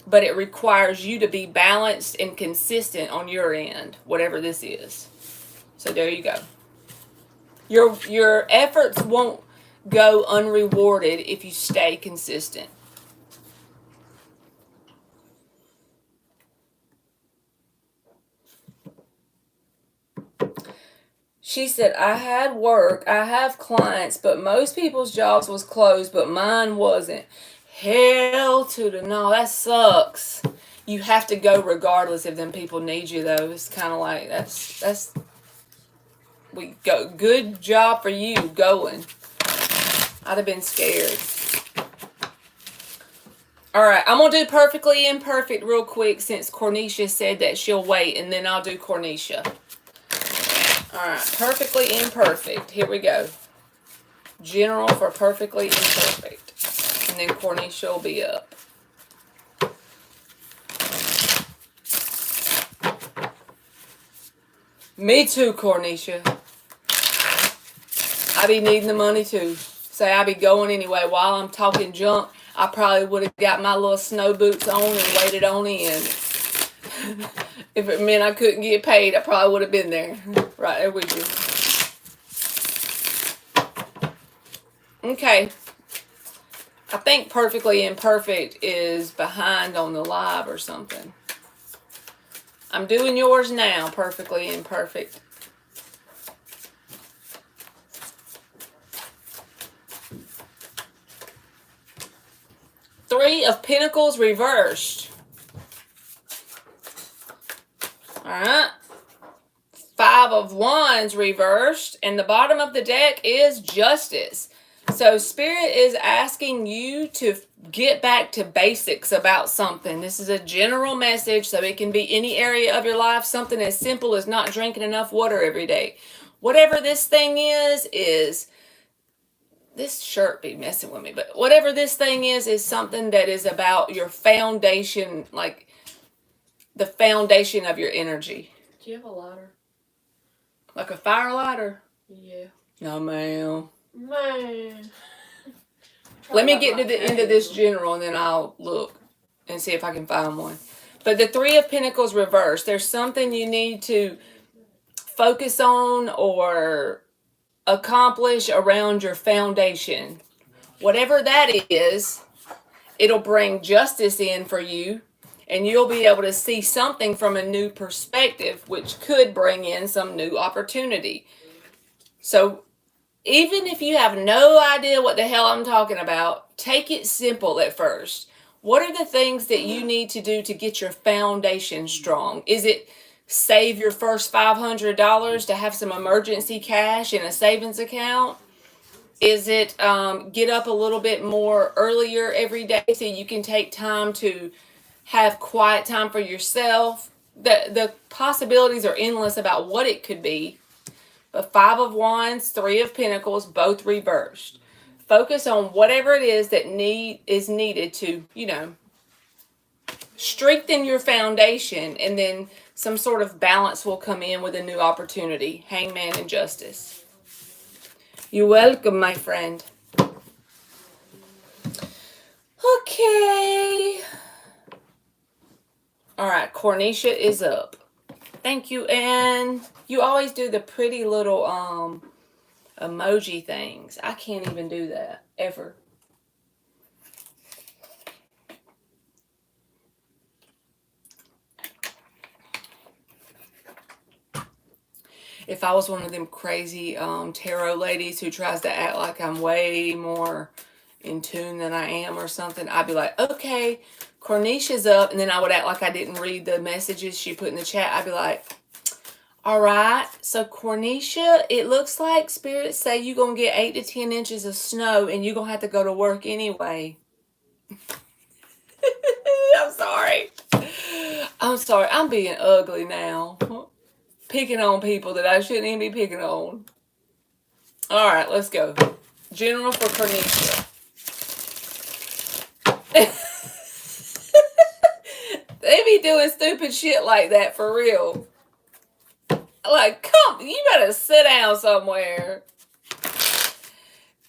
but it requires you to be balanced and consistent on your end, whatever this is. So there you go. Your efforts won't go unrewarded if you stay consistent. She said, I had work, I have clients, but most people's jobs was closed, but mine wasn't. Hell to the no, that sucks. You have to go regardless if them people need you though. It's kind of like that's we go. Good job for you going. I'd have been scared. All right, I'm gonna do perfectly imperfect real quick since Cornisha said that she'll wait, and then I'll do Cornisha. All right, perfectly imperfect. Here we go. General for perfectly imperfect, and then Cornisha will be up. Me too, Cornisha. I be needing the money too. Say I be going anyway. While I'm talking junk, I probably would have got my little snow boots on and waited on in. If it meant I couldn't get paid, I probably would have been there. Right there with you. Okay. I think perfectly imperfect is behind on the live or something. I'm doing yours now, perfectly imperfect. Three of Pentacles reversed. Alright. Five of Wands reversed. And the bottom of the deck is Justice. So Spirit is asking you to get back to basics about something. This is a general message, so it can be any area of your life. Something as simple as not drinking enough water every day. Whatever this thing is this shirt be messing with me, but whatever this thing is something that is about your foundation, like the foundation of your energy. Do you have a lighter? Like a fire lighter? Yeah. No, ma'am. Man. Let me get to the end of this general and then I'll look and see if I can find one. But the Three of Pentacles reversed. There's something you need to focus on or accomplish around your foundation. Whatever that is, it'll bring justice in for you and you'll be able to see something from a new perspective, which could bring in some new opportunity. So even if you have no idea what the hell I'm talking about, take it simple at first. What are the things that you need to do to get your foundation strong? Is it save your first $500 to have some emergency cash in a savings account? Is it get up a little bit more earlier every day so you can take time to have quiet time for yourself? The possibilities are endless about what it could be. But Five of Wands, Three of Pentacles, both reversed. Focus on whatever it is that is needed to, strengthen your foundation, and then some sort of balance will come in with a new opportunity. Hangman and Justice. You're welcome, my friend. Okay. All right, Cornisha is up. Thank you, Anne. You always do the pretty little emoji things. I can't even do that, ever. If I was one of them crazy tarot ladies who tries to act like I'm way more in tune than I am or something, I'd be like, okay, Cornisha's up, and then I would act like I didn't read the messages she put in the chat. I'd be like, all right, so Cornisha, it looks like spirits say you're going to get 8 to 10 inches of snow and you're going to have to go to work anyway. I'm sorry. I'm being ugly now. Picking on people that I shouldn't even be picking on. All right, let's go. General for Cornisha. They be doing stupid shit like that for real. Like, come, you better sit down somewhere.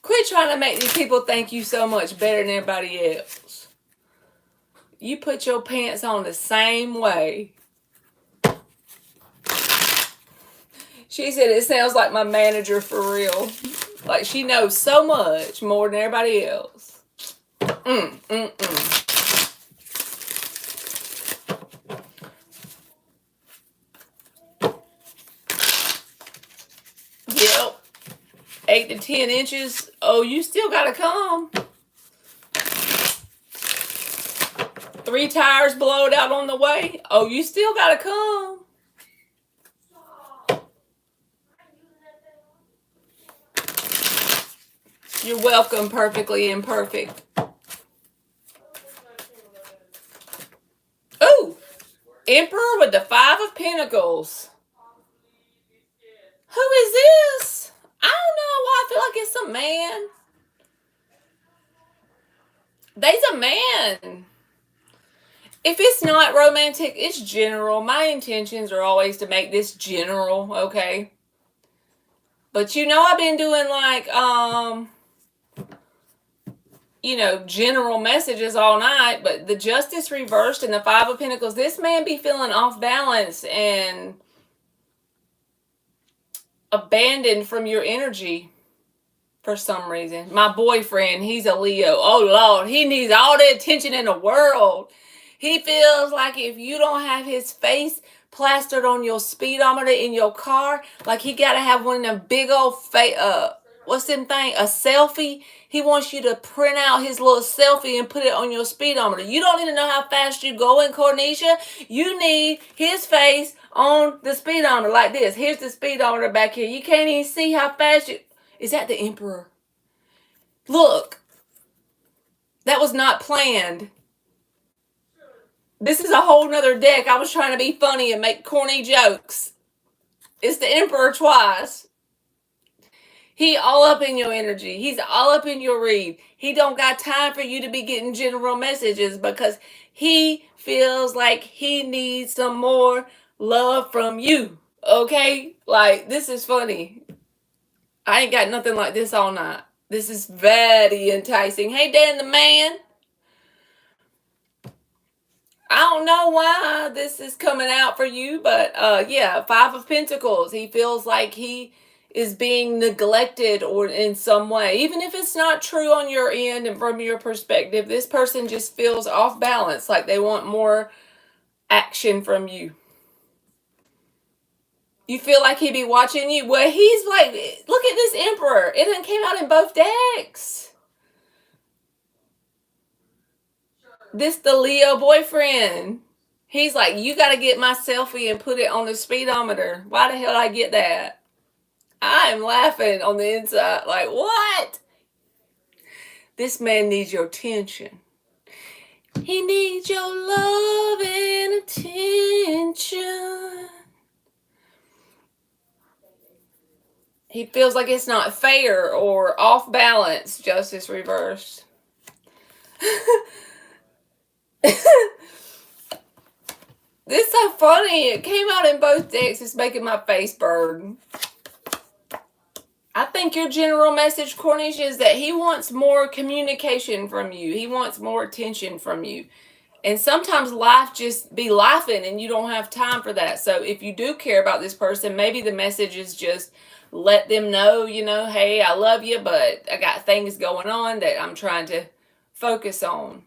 Quit trying to make these people think you so much better than everybody else. You put your pants on the same way. She said it sounds like my manager for real. Like she knows so much more than everybody else. 8 to 10 inches. Oh, you still gotta come. 3 tires blowed out on the way. Oh, you still gotta come. You're welcome, perfectly imperfect. Oh, Emperor with the 5 of Pentacles. Who is this? I don't know why I feel like it's a man. They's a man. If it's not romantic, it's general. My intentions are always to make this general, okay? But you know, I've been doing like, general messages all night, but the Justice reversed and the 5 of Pentacles, this man be feeling off balance and abandoned from your energy for some reason. My boyfriend, he's a Leo. Oh, Lord, he needs all the attention in the world. He feels like if you don't have his face plastered on your speedometer in your car, like he got to have one of them big old, what's them thing? A selfie. He wants you to print out his little selfie and put it on your speedometer. You don't even know how fast you're going, Cornisha. You need his face on the speedometer like this. Here's the speedometer back here. You can't even see how fast you... Is that the Emperor? Look. That was not planned. This is a whole nother deck. I was trying to be funny and make corny jokes. It's the Emperor twice. He all up in your energy. He's all up in your read. He don't got time for you to be getting general messages because he feels like he needs some more love from you. Okay? Like, this is funny. I ain't got nothing like this all night. This is very enticing. Hey, Dan the man. I don't know why this is coming out for you, but yeah, 5 of Pentacles. He feels like he is being neglected or in some way. Even if it's not true on your end and from your perspective, this person just feels off balance, like they want more action from you. You feel like he be watching you? Well, he's like, look at this Emperor. It done came out in both decks. This the Leo boyfriend. He's like, you got to get my selfie and put it on the speedometer. Why the hell did I get that? I am laughing on the inside. Like, what? This man needs your attention. He needs your love and attention. He feels like it's not fair or off balance. Justice reversed. This is so funny. It came out in both decks. It's making my face burn. I think your general message, Cornish, is that he wants more communication from you. He wants more attention from you. And sometimes life just be lifing and you don't have time for that. So if you do care about this person, maybe the message is just let them know, hey, I love you, but I got things going on that I'm trying to focus on.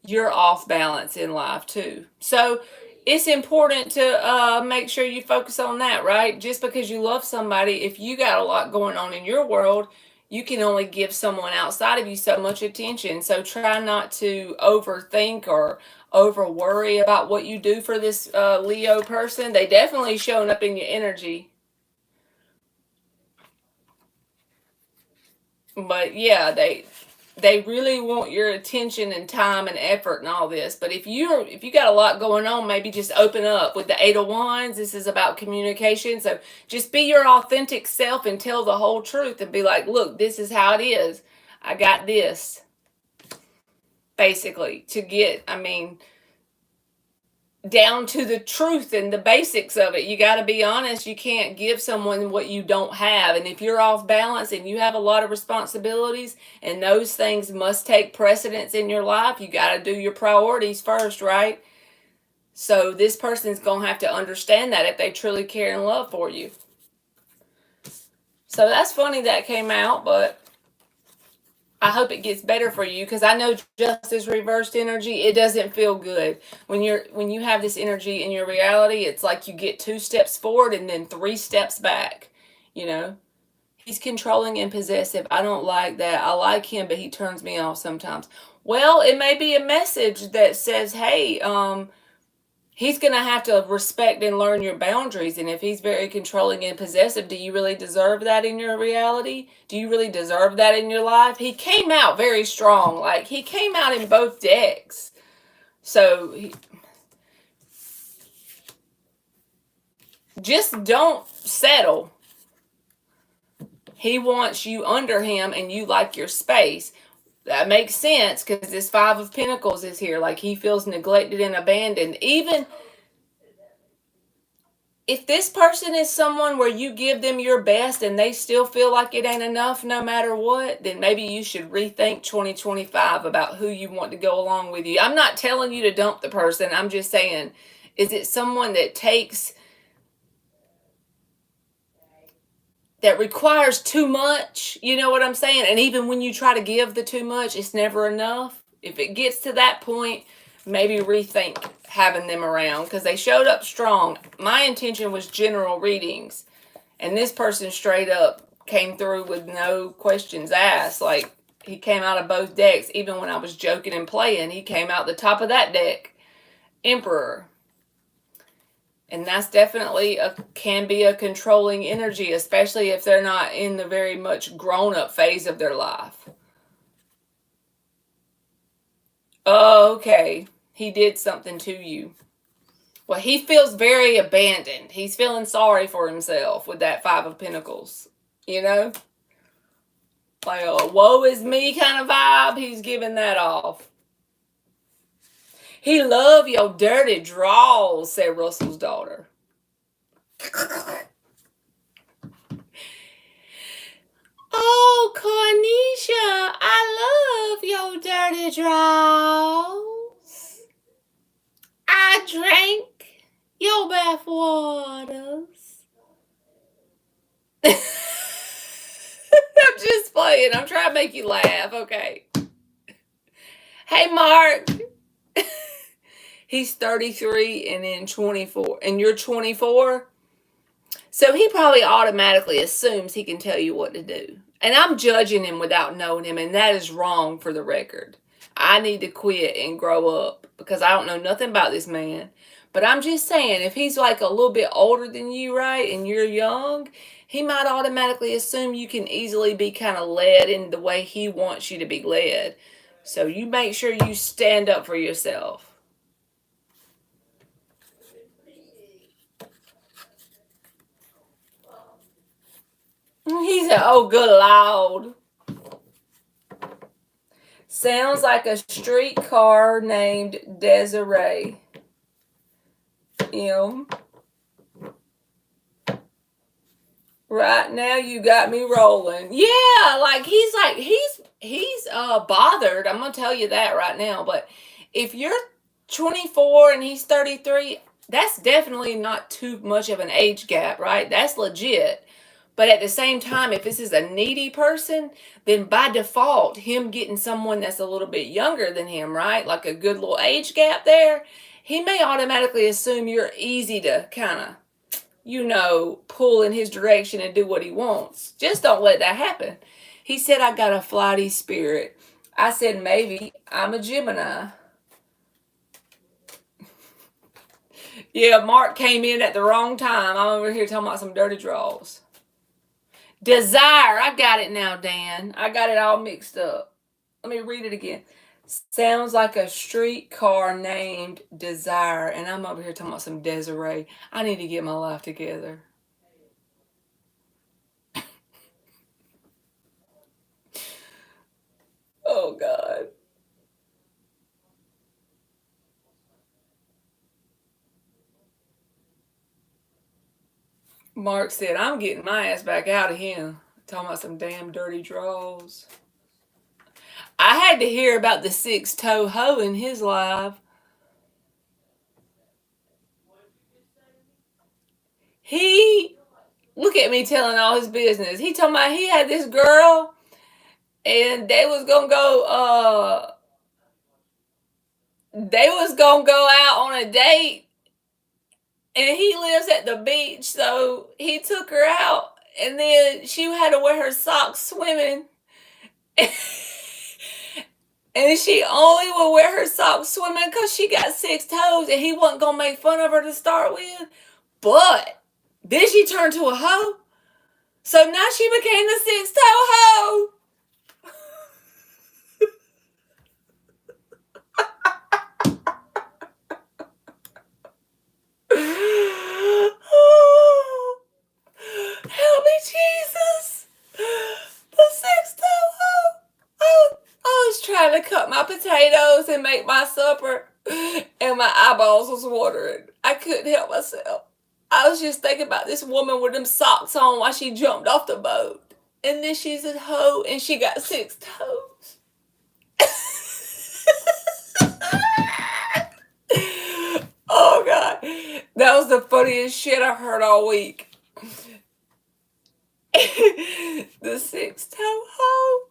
You're off balance in life too. So it's important to make sure you focus on that, right? Just because you love somebody, if you got a lot going on in your world, you can only give someone outside of you so much attention. So try not to overthink or over worry about what you do for this Leo person. They definitely showing up in your energy. But yeah, they really want your attention and time and effort and all this. But if you got a lot going on, maybe just open up. With the 8 of Wands, this is about communication. So just be your authentic self and tell the whole truth and be like, look, this is how it is. I got this. Basically, to get, down to the truth and the basics of it. You got to be honest. You can't give someone what you don't have. And if you're off balance and you have a lot of responsibilities and those things must take precedence in your life, you got to do your priorities first, right? So this person's going to have to understand that if they truly care and love for you. So that's funny that came out, but I hope it gets better for you, because I know Justice reversed energy, it doesn't feel good. When you have this energy in your reality, it's like you get 2 steps forward and then 3 steps back, He's controlling and possessive. I don't like that. I like him, but he turns me off sometimes. Well, it may be a message that says, hey, he's going to have to respect and learn your boundaries. And if he's very controlling and possessive, do you really deserve that in your reality? Do you really deserve that in your life? He came out very strong. Like, he came out in both decks. So, just don't settle. He wants you under him and you like your space. That makes sense because this Five of Pentacles is here. Like, he feels neglected and abandoned. Even if this person is someone where you give them your best and they still feel like it ain't enough no matter what, then maybe you should rethink 2025 about who you want to go along with you. I'm not telling you to dump the person. I'm just saying, is it someone that requires too much? You know what I'm saying? And even when you try to give the too much, it's never enough. If it gets to that point, maybe rethink having them around because they showed up strong. My intention was general readings, and this person straight up came through with no questions asked. Like, he came out of both decks. Even when I was joking and playing, he came out the top of that deck. Emperor. And that's definitely can be a controlling energy, especially if they're not in the very much grown-up phase of their life. Okay, he did something to you. Well, he feels very abandoned. He's feeling sorry for himself with that Five of Pentacles. You know? Like a woe is me kind of vibe. He's giving that off. He love your dirty draws, said Russell's daughter. Oh, Cornisha, I love your dirty draws. I drank your bath waters. I'm just playing. I'm trying to make you laugh, okay? Hey, Mark. He's 33 and then 24. And you're 24? So he probably automatically assumes he can tell you what to do. And I'm judging him without knowing him, and that is wrong for the record. I need to quit and grow up because I don't know nothing about this man. But I'm just saying, if he's like a little bit older than you, right, and you're young, he might automatically assume you can easily be kind of led in the way he wants you to be led. So you make sure you stand up for yourself. He said, oh, good Lord. Sounds like a streetcar named Desiree. Right now you got me rolling. Yeah, like he's bothered. I'm gonna tell you that right now. But if you're 24 and he's 33, that's definitely not too much of an age gap, right? That's legit. But at the same time, if this is a needy person, then by default, him getting someone that's a little bit younger than him, right? Like a good little age gap there, he may automatically assume you're easy to kind of, pull in his direction and do what he wants. Just don't let that happen. He said, I got a flighty spirit. I said, maybe. I'm a Gemini. Yeah, Mark came in at the wrong time. I'm over here talking about some dirty draws. Desire. I got it now, Dan. I got it all mixed up. Let me read it again. Sounds like a streetcar named Desire. And I'm over here talking about some Desiree. I need to get my life together. Oh, God. Mark said, I'm getting my ass back out of here. Talking about some damn dirty draws. I had to hear about the 6-toe hoe in his life. Look at me telling all his business. He talking about he had this girl and they was gonna go out on a date, and he lives at the beach, so he took her out And then she had to wear her socks swimming. And she only would wear her socks swimming because she got 6 toes and he wasn't going to make fun of her to start with. But then she turned to a hoe. So now she became the 6-toe hoe. Help me, Jesus. The 6-toe hoe. I was trying to cut my potatoes and make my supper, and my eyeballs was watering. I couldn't help myself. I was just thinking about this woman with them socks on while she jumped off the boat. And then she's a hoe and she got 6 toes. Oh, God. That was the funniest shit I heard all week. The 6-toe hoe.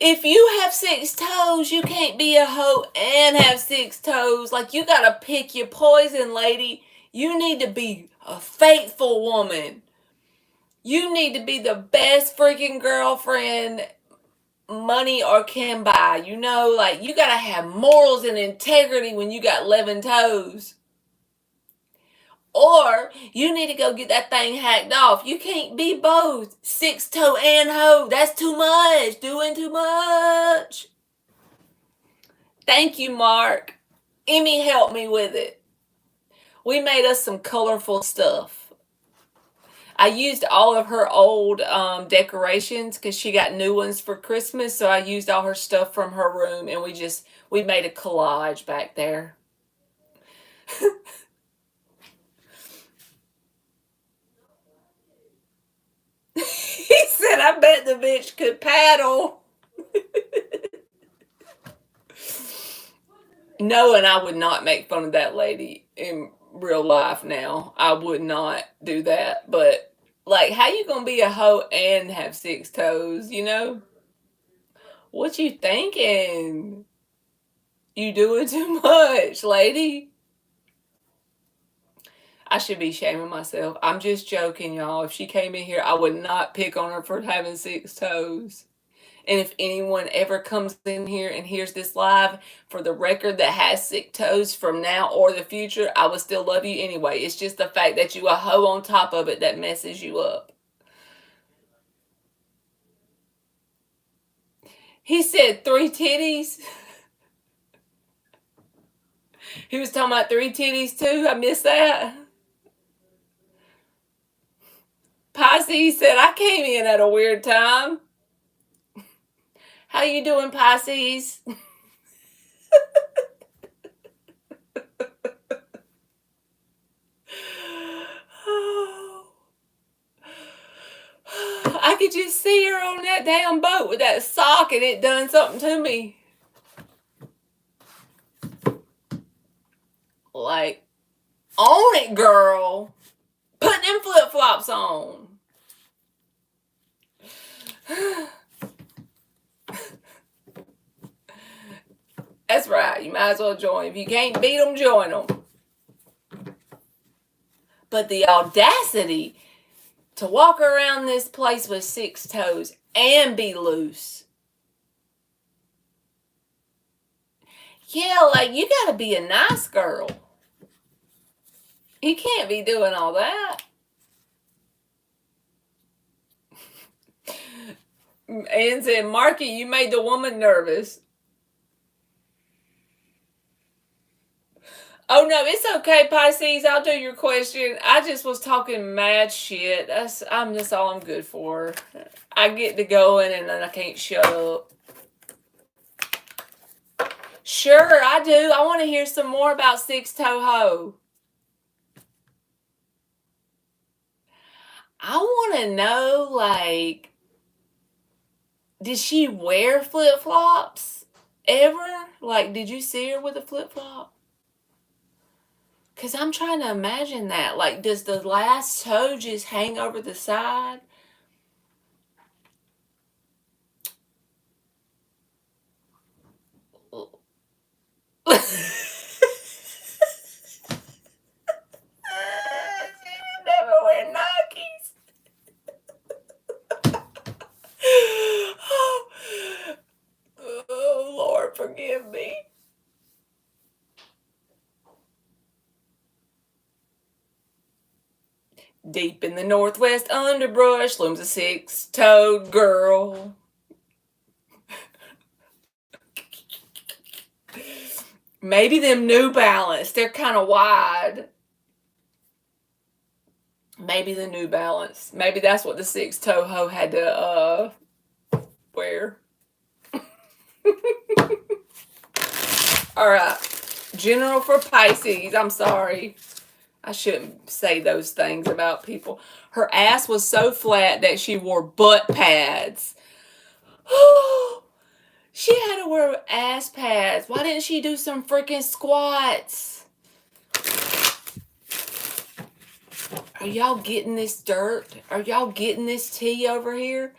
If you have 6 toes, you can't be a hoe and have 6 toes. Like, you gotta pick your poison, lady. You need to be a faithful woman. You need to be the best freaking girlfriend money or can buy. You know, like, you gotta have morals and integrity when you got 11 toes. Or you need to go get that thing hacked off. You can't be both 6-toe and hoe. That's too much. Doing too much. Thank you, Mark. Emmy helped me with it. We made us some colorful stuff. I used all of her old decorations because she got new ones for Christmas. So I used all her stuff from her room and we made a collage back there. He said, I bet the bitch could paddle. No, and I would not make fun of that lady in real life now. I would not do that. But, like, how you gonna be a hoe and have 6 toes, you know? What you thinking? You doing too much, lady. I should be shaming myself. I'm just joking, y'all. If she came in here, I would not pick on her for having 6 toes. And if anyone ever comes in here and hears this live, for the record, that has 6 toes from now or the future, I would still love you anyway. It's just the fact that you a hoe on top of it that messes you up. He said 3 titties. He was talking about 3 titties too. I missed that. Pisces said, I came in at a weird time. How you doing, Pisces? I could just see her on that damn boat with that sock and it done something to me. Like, own it, girl. Put them flip-flops on. That's right. You might as well join. If you can't beat them, join them. But the audacity to walk around this place with 6 toes and be loose. Yeah, like, you gotta be a nice girl. You can't be doing all that. And said, Marky, you made the woman nervous. Oh, no, it's okay, Pisces. I'll do your question. I just was talking mad shit. That's all I'm good for. I get to going and then I can't shut up. Sure, I do. I want to hear some more about 6-toe hoe. I want to know, like, did she wear flip-flops ever? Like, did you see her with a flip-flop? Because I'm trying to imagine that. Like, does the last toe just hang over the side? She never wear Deep in the northwest underbrush looms a six-toed girl. Maybe them New Balance. They're kind of wide. Maybe the New Balance. Maybe that's what the six-toe hoe had to wear. All right. General for Pisces. I'm sorry. I shouldn't say those things about people. Her ass was so flat that she wore butt pads. She had to wear ass pads. Why didn't she do some freaking squats? Are y'all getting this dirt? Are y'all getting this tea over here?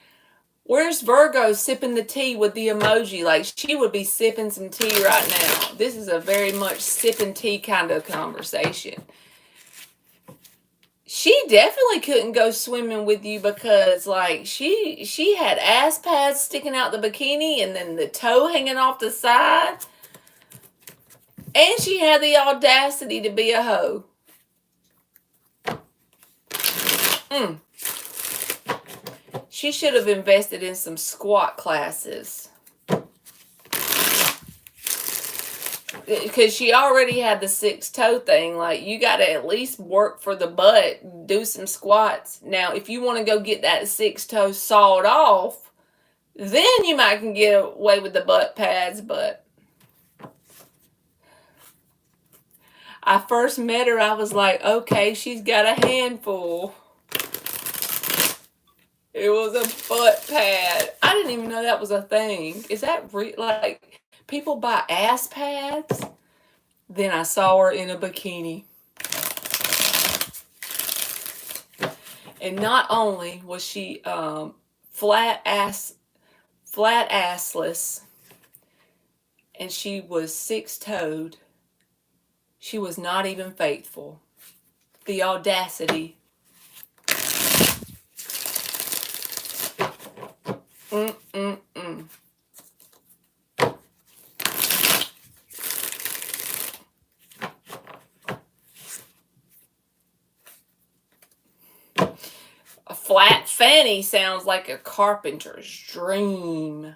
Where's Virgo sipping the tea with the emoji? Like, she would be sipping some tea right now. This is a very much sipping tea kind of conversation. She definitely couldn't go swimming with you because, like, she had ass pads sticking out the bikini and then the toe hanging off the side. And she had the audacity to be a hoe. She should have invested in some squat classes. Because she already had the six-toe thing. Like, you got to at least work for the butt. Do some squats. Now, if you want to go get that six-toe sawed off, then you might can get away with the butt pads. But I first met her, I was like, okay, she's got a handful. It was a butt pad. I didn't even know that was a thing. Is that like... People buy ass pads. Then I saw her in a bikini. And not only was she flat assless, and she was six-toed, she was not even faithful. The audacity. A flat fanny sounds like a carpenter's dream.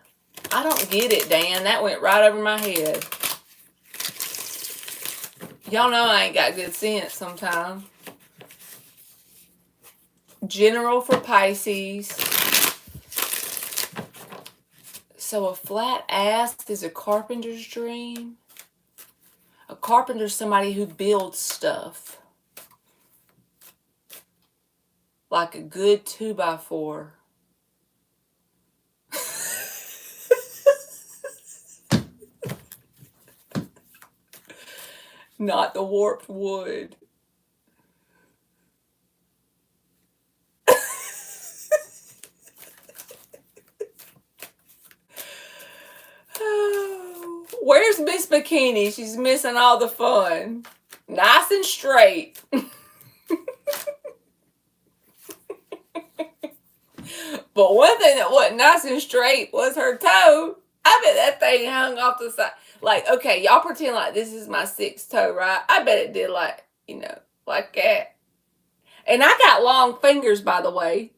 I don't get it, Dan. That went right over my head. Y'all know I ain't got good sense sometimes. General for Pisces. So a flat ass is a carpenter's dream? A carpenter's somebody who builds stuff. Like a good 2x4. Not the warped wood. Where's Miss Bikini? She's missing all the fun. Nice and straight. But one thing that wasn't nice and straight was her toe. I bet that thing hung off the side. Like, okay, y'all pretend like this is my sixth toe, right? I bet it did like, like that. And I got long fingers, by the way.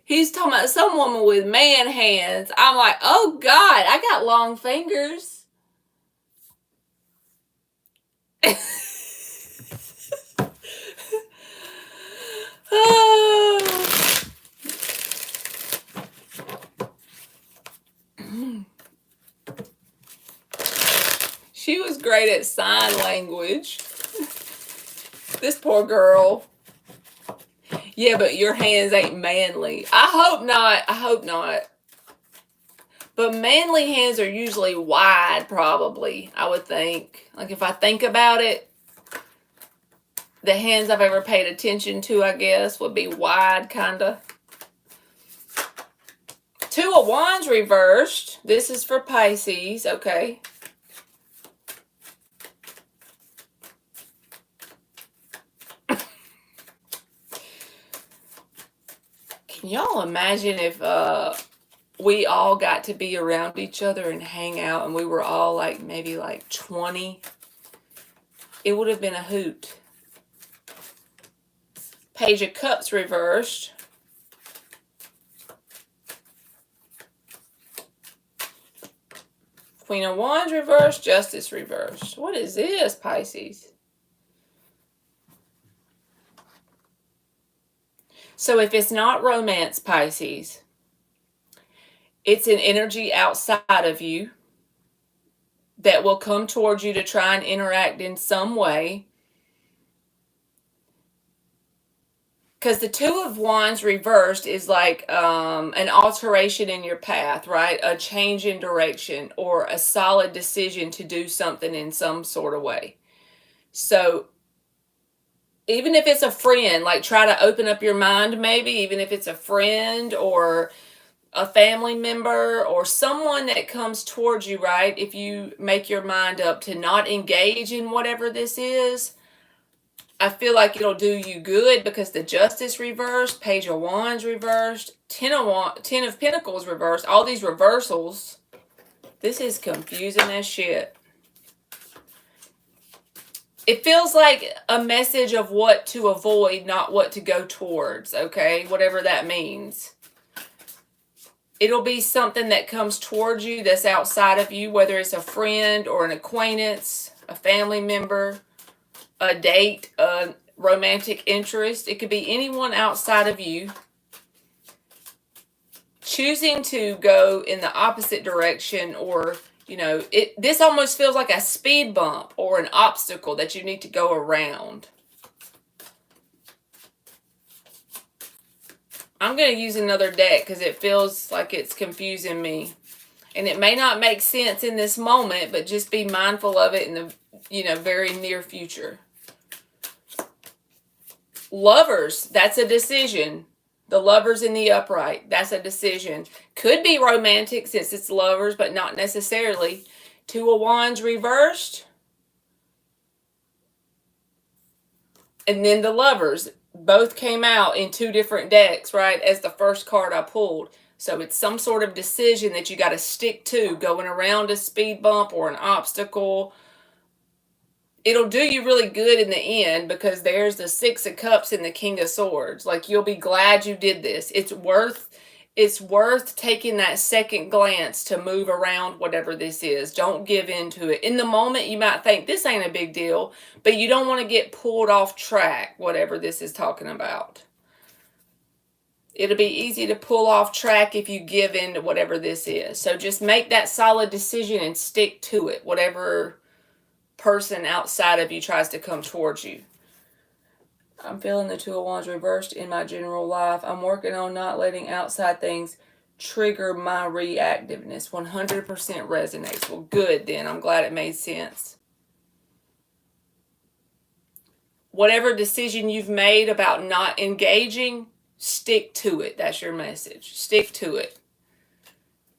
He's talking about some woman with man hands. I'm like, oh God, I got long fingers. She was great at sign language. This poor girl. Yeah, but your hands ain't manly. I hope not. I hope not. But manly hands are usually wide, probably, I would think. Like, if I think about it, the hands I've ever paid attention to, I guess, would be wide, kind of. Two of Wands reversed. This is for Pisces, okay. Can y'all imagine if we all got to be around each other and hang out and we were all like maybe like 20? It would have been a hoot. Page of Cups reversed. Queen of Wands reversed. Justice reversed. What is this, Pisces? So if it's not romance, Pisces, it's an energy outside of you that will come towards you to try and interact in some way. Because the Two of Wands reversed is like an alteration in your path, right? A change in direction or a solid decision to do something in some sort of way. So even if it's a friend, like try to open up your mind, maybe even if it's a friend or a family member or someone that comes towards you, right? If you make your mind up to not engage in whatever this is, I feel like it'll do you good because the Justice reversed, Page of Wands reversed, Ten of Pentacles reversed, all these reversals. This is confusing as shit. It feels like a message of what to avoid, not what to go towards, okay? Whatever that means. It'll be something that comes towards you that's outside of you, whether it's a friend or an acquaintance, a family member, a date, a romantic interest. It could be anyone outside of you choosing to go in the opposite direction, or this almost feels like a speed bump or an obstacle that you need to go around. I'm going to use another deck because it feels like it's confusing me. And it may not make sense in this moment, but just be mindful of it in the very near future. Lovers, that's a decision. The Lovers in the upright, that's a decision. Could be romantic since it's Lovers, but not necessarily. Two of Wands reversed. And then the Lovers. Both came out in two different decks, right, as the first card I pulled. So it's some sort of decision that you got to stick to, going around a speed bump or an obstacle. It'll do you really good in the end because there's the Six of Cups and the King of Swords. Like, you'll be glad you did this. It's worth taking that second glance to move around whatever this is. Don't give in to it. In the moment, you might think this ain't a big deal, but you don't want to get pulled off track, whatever this is talking about. It'll be easy to pull off track if you give in to whatever this is. So just make that solid decision and stick to it, whatever person outside of you tries to come towards you. I'm feeling the Two of Wands reversed in my general life. I'm working on not letting outside things trigger my reactiveness. 100% resonates. Well, good then. I'm glad it made sense. Whatever decision you've made about not engaging, stick to it. That's your message. Stick to it.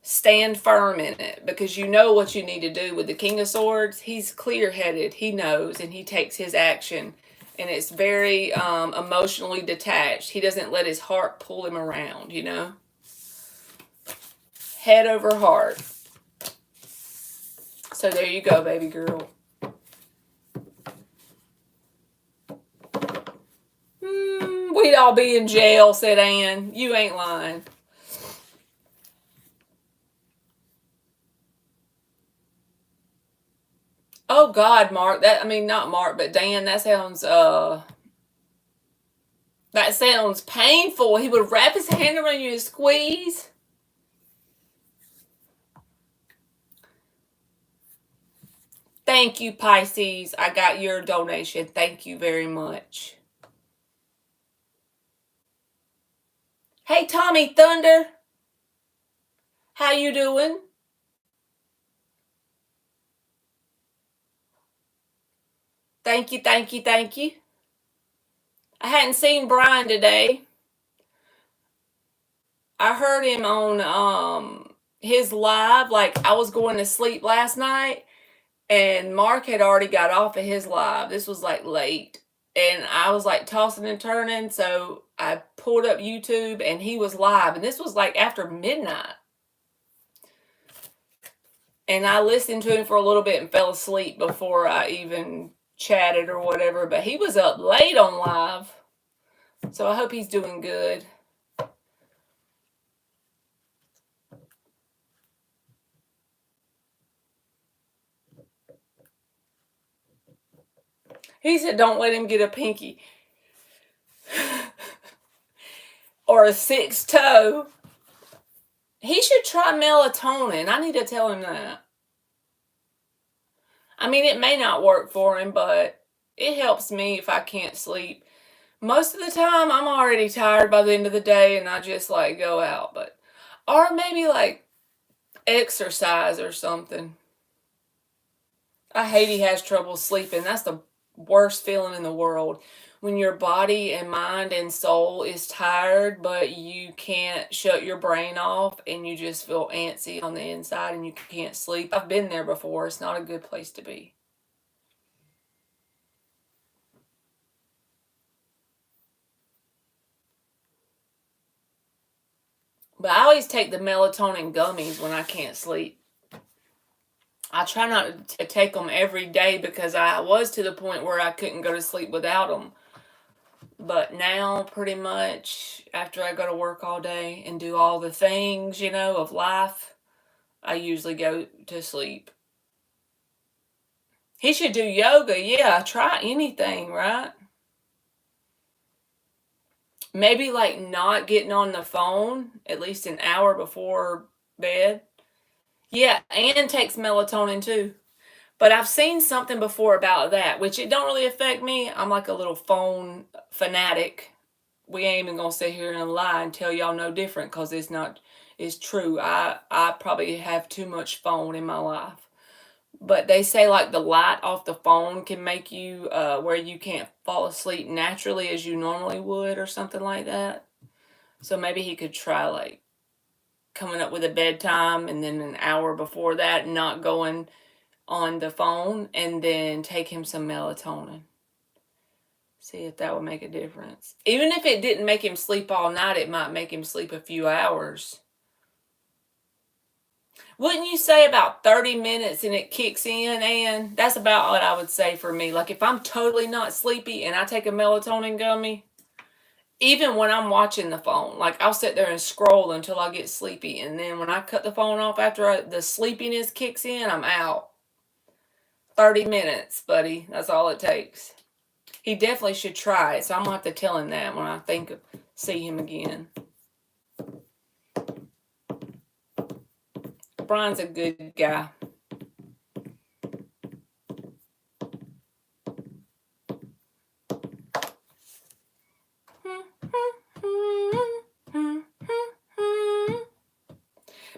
Stand firm in it because you know what you need to do. With the King of Swords, he's clear-headed. He knows and he takes his action. And it's very emotionally detached. He doesn't let his heart pull him around, Head over heart. So there you go, baby girl. We'd all be in jail, said Anne. You ain't lying. Oh God, Mark. Not Mark, but Dan, that sounds painful. He would wrap his hand around you and squeeze. Thank you, Pisces. I got your donation. Thank you very much. Hey, Tommy Thunder. How you doing? Thank you, thank you, thank you. I hadn't seen Brian today. I heard him on his live. Like, I was going to sleep last night, and Mark had already got off of his live. This was like late, and I was like tossing and turning, so I pulled up YouTube, and he was live, and this was like after midnight. And I listened to him for a little bit and fell asleep before I even chatted or whatever, but he was up late on live. So I hope he's doing good. He said don't let him get a pinky or a sixth toe. He should try melatonin. I need to tell him that. I mean, it may not work for him, but it helps me if I can't sleep. Most of the time, I'm already tired by the end of the day and I just like go out. But, or maybe like exercise or something. I hate he has trouble sleeping. That's the worst feeling in the world. When your body and mind and soul is tired, but you can't shut your brain off and you just feel antsy on the inside and you can't sleep. I've been there before. It's not a good place to be. But I always take the melatonin gummies when I can't sleep. I try not to take them every day because I was to the point where I couldn't go to sleep without them. But now, pretty much, after I go to work all day and do all the things, of life, I usually go to sleep. He should do yoga. Yeah, try anything, right? Maybe like not getting on the phone at least an hour before bed. Yeah, and takes melatonin too. But I've seen something before about that, which it don't really affect me. I'm like a little phone fanatic. We ain't even gonna sit here and lie and tell y'all no different because it's true. I probably have too much phone in my life. But they say like the light off the phone can make you where you can't fall asleep naturally as you normally would or something like that. So maybe he could try like coming up with a bedtime and then an hour before that not going on the phone and then take him some melatonin. See if that would make a difference. Even if it didn't make him sleep all night, it might make him sleep a few hours. Wouldn't you say about 30 minutes and it kicks in, Ann? That's about what I would say for me. Like if I'm totally not sleepy and I take a melatonin gummy, even when I'm watching the phone, like I'll sit there and scroll until I get sleepy. And then when I cut the phone off after the sleepiness kicks in, I'm out. 30 minutes, buddy. That's all it takes. He definitely should try it. So I'm going to have to tell him that when I see him again. Brian's a good guy.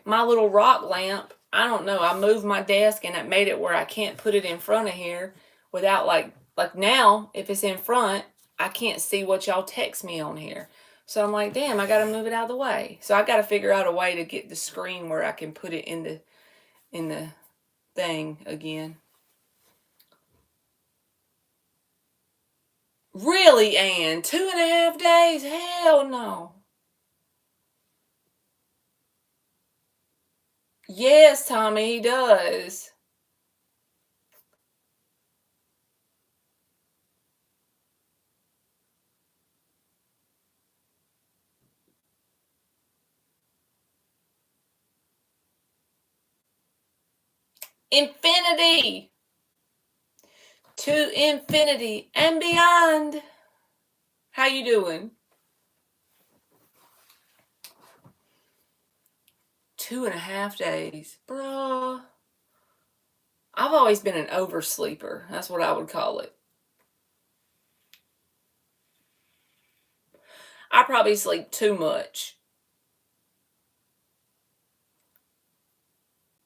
My little rock lamp, I don't know. I moved my desk and it made it where I can't put it in front of here without like now, if it's in front, I can't see what y'all text me on here. So I'm like, damn, I got to move it out of the way. So I got to figure out a way to get the screen where I can put it in the thing again. Really, Ann? 2.5 days? Hell no. Yes, Tommy, he does. Infinity. To infinity and beyond. How you doing? 2.5 days. Bruh. I've always been an oversleeper. That's what I would call it. I probably sleep too much.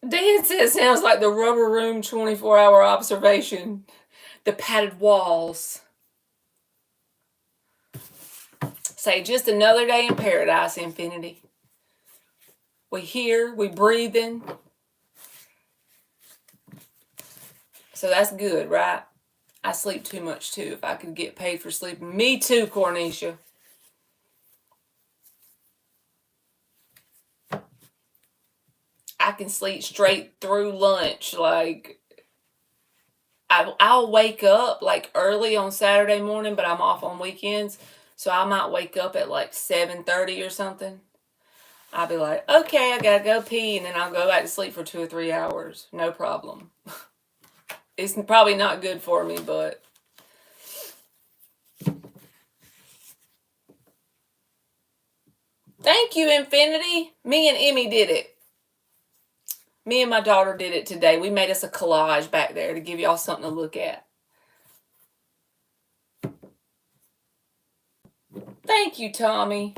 Dan says sounds like the rubber room 24-hour observation. The padded walls. Say just another day in paradise, Infinity. We here, we breathing. So that's good, right? I sleep too much too. If I could get paid for sleeping. Me too, Cornisha. I can sleep straight through lunch. Like, I'll wake up like early on Saturday morning, but I'm off on weekends. So I might wake up at like 7:30 or something. I'll be like, okay, I gotta go pee, and then I'll go back to sleep for 2 or 3 hours. No problem. It's probably not good for me, but thank you, Infinity. Me and Emmy did it. Me and my daughter did it today. We made us a collage back there to give y'all something to look at. Thank you, Tommy.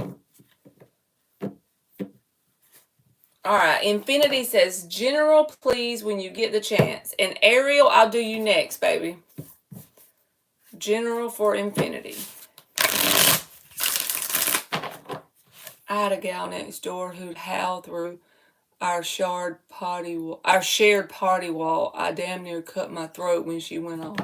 All right, Infinity says, General, please, when you get the chance. And Ariel, I'll do you next, baby. General for Infinity. I had a gal next door who'd howl through our shared potty wall. I damn near cut my throat when she went on.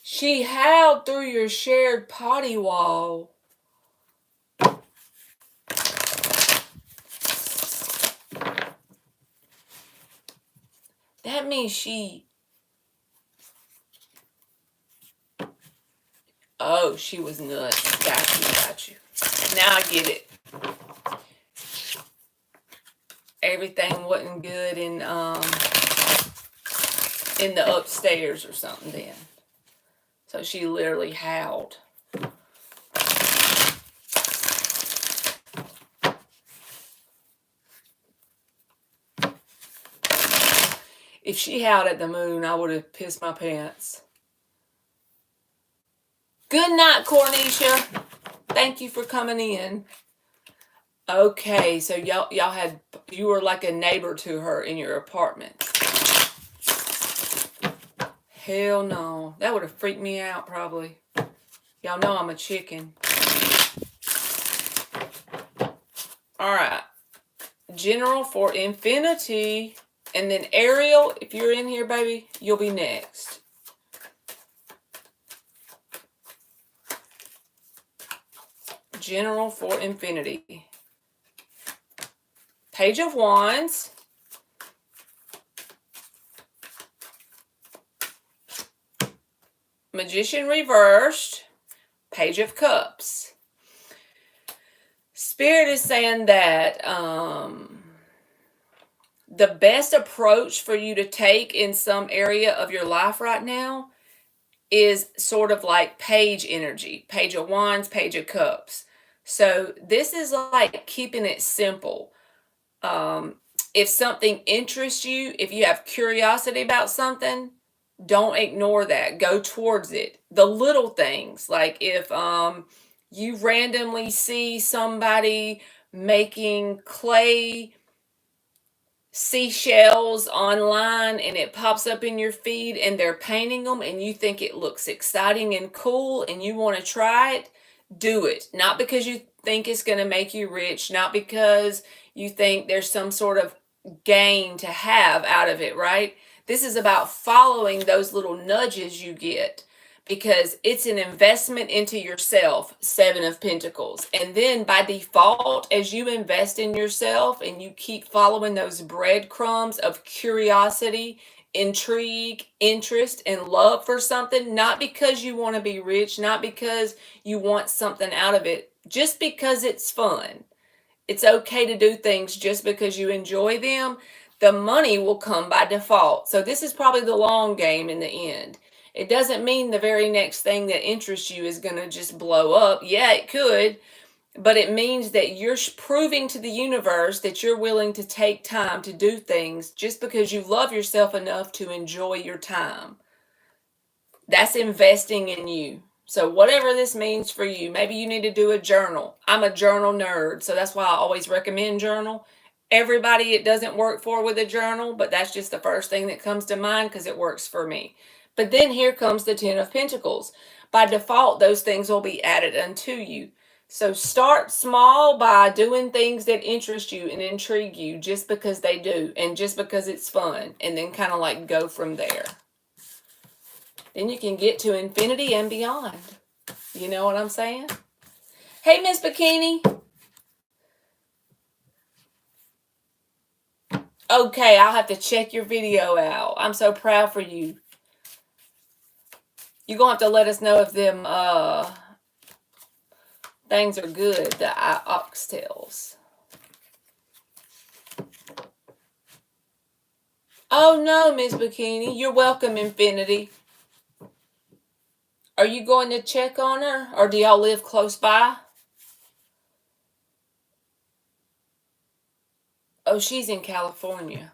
She howled through your shared potty wall. That means she... Oh, she was nuts. Got you. Now I get it. Everything wasn't good in the upstairs or something then. So she literally howled. If she howled at the moon, I would have pissed my pants. Good night, Cornisha. Thank you for coming in. Okay, so you were like a neighbor to her in your apartment. Hell no. That would have freaked me out probably. Y'all know I'm a chicken. Alright. General for Infinity. And then Ariel, if you're in here, baby, you'll be next. General for Infinity. Page of Wands. Magician reversed. Page of Cups. Spirit is saying that the best approach for you to take in some area of your life right now is sort of like page energy. Page of Wands, Page of Cups. So this is like keeping it simple. If something interests you, if you have curiosity about something, don't ignore that. Go towards it. The little things, like if you randomly see somebody making clay seashells online and it pops up in your feed and they're painting them and you think it looks exciting and cool and you want to try it, do it. Not because you think it's going to make you rich, not because you think there's some sort of gain to have out of it, right? This is about following those little nudges you get because it's an investment into yourself, Seven of Pentacles. And then by default, as you invest in yourself and you keep following those breadcrumbs of curiosity, intrigue, interest, and love for something, not because you want to be rich, not because you want something out of it, just because it's fun. It's okay to do things just because you enjoy them. The money will come by default. So this is probably the long game in the end. It doesn't mean the very next thing that interests you is going to just blow up. Yeah, it could. But it means that you're proving to the universe that you're willing to take time to do things just because you love yourself enough to enjoy your time. That's investing in you. So whatever this means for you, maybe you need to do a journal. I'm a journal nerd, so that's why I always recommend journal. Everybody it doesn't work for with a journal, but that's just the first thing that comes to mind because it works for me. But then here comes the Ten of Pentacles. By default, those things will be added unto you. So start small by doing things that interest you and intrigue you just because they do and just because it's fun, and then kind of like go from there. Then you can get to infinity and beyond. You know what I'm saying? Hey, Miss Bikini. Okay, I'll have to check your video out. I'm so proud for you. You're going to have to let us know if them things are good, the oxtails. Oh no, Miss Bikini. You're welcome, Infinity. Are you going to check on her? Or do y'all live close by? Oh, she's in California.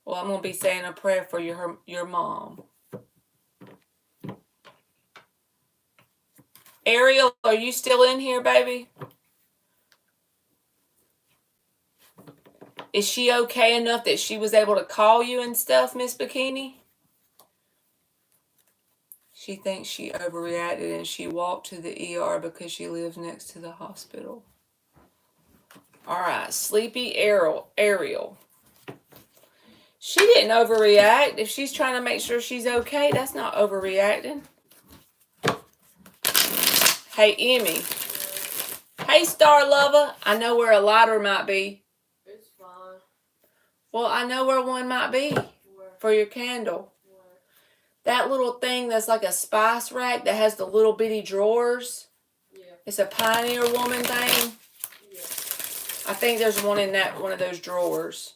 Well, I'm going to be saying a prayer for your mom. Ariel, are you still in here, baby? Is she okay enough that she was able to call you and stuff, Miss Bikini? She thinks she overreacted and she walked to the ER because she lives next to the hospital. All right, sleepy Ariel. She didn't overreact. If she's trying to make sure she's okay, that's not overreacting. Hey, Emmy. Hey, Star Lover. I know where a lighter might be. It's fine. Well, I know where one might be. Where? For your candle. Where? That little thing that's like a spice rack that has the little bitty drawers. Yeah. It's a Pioneer Woman thing. Yeah. I think there's one in one of those drawers.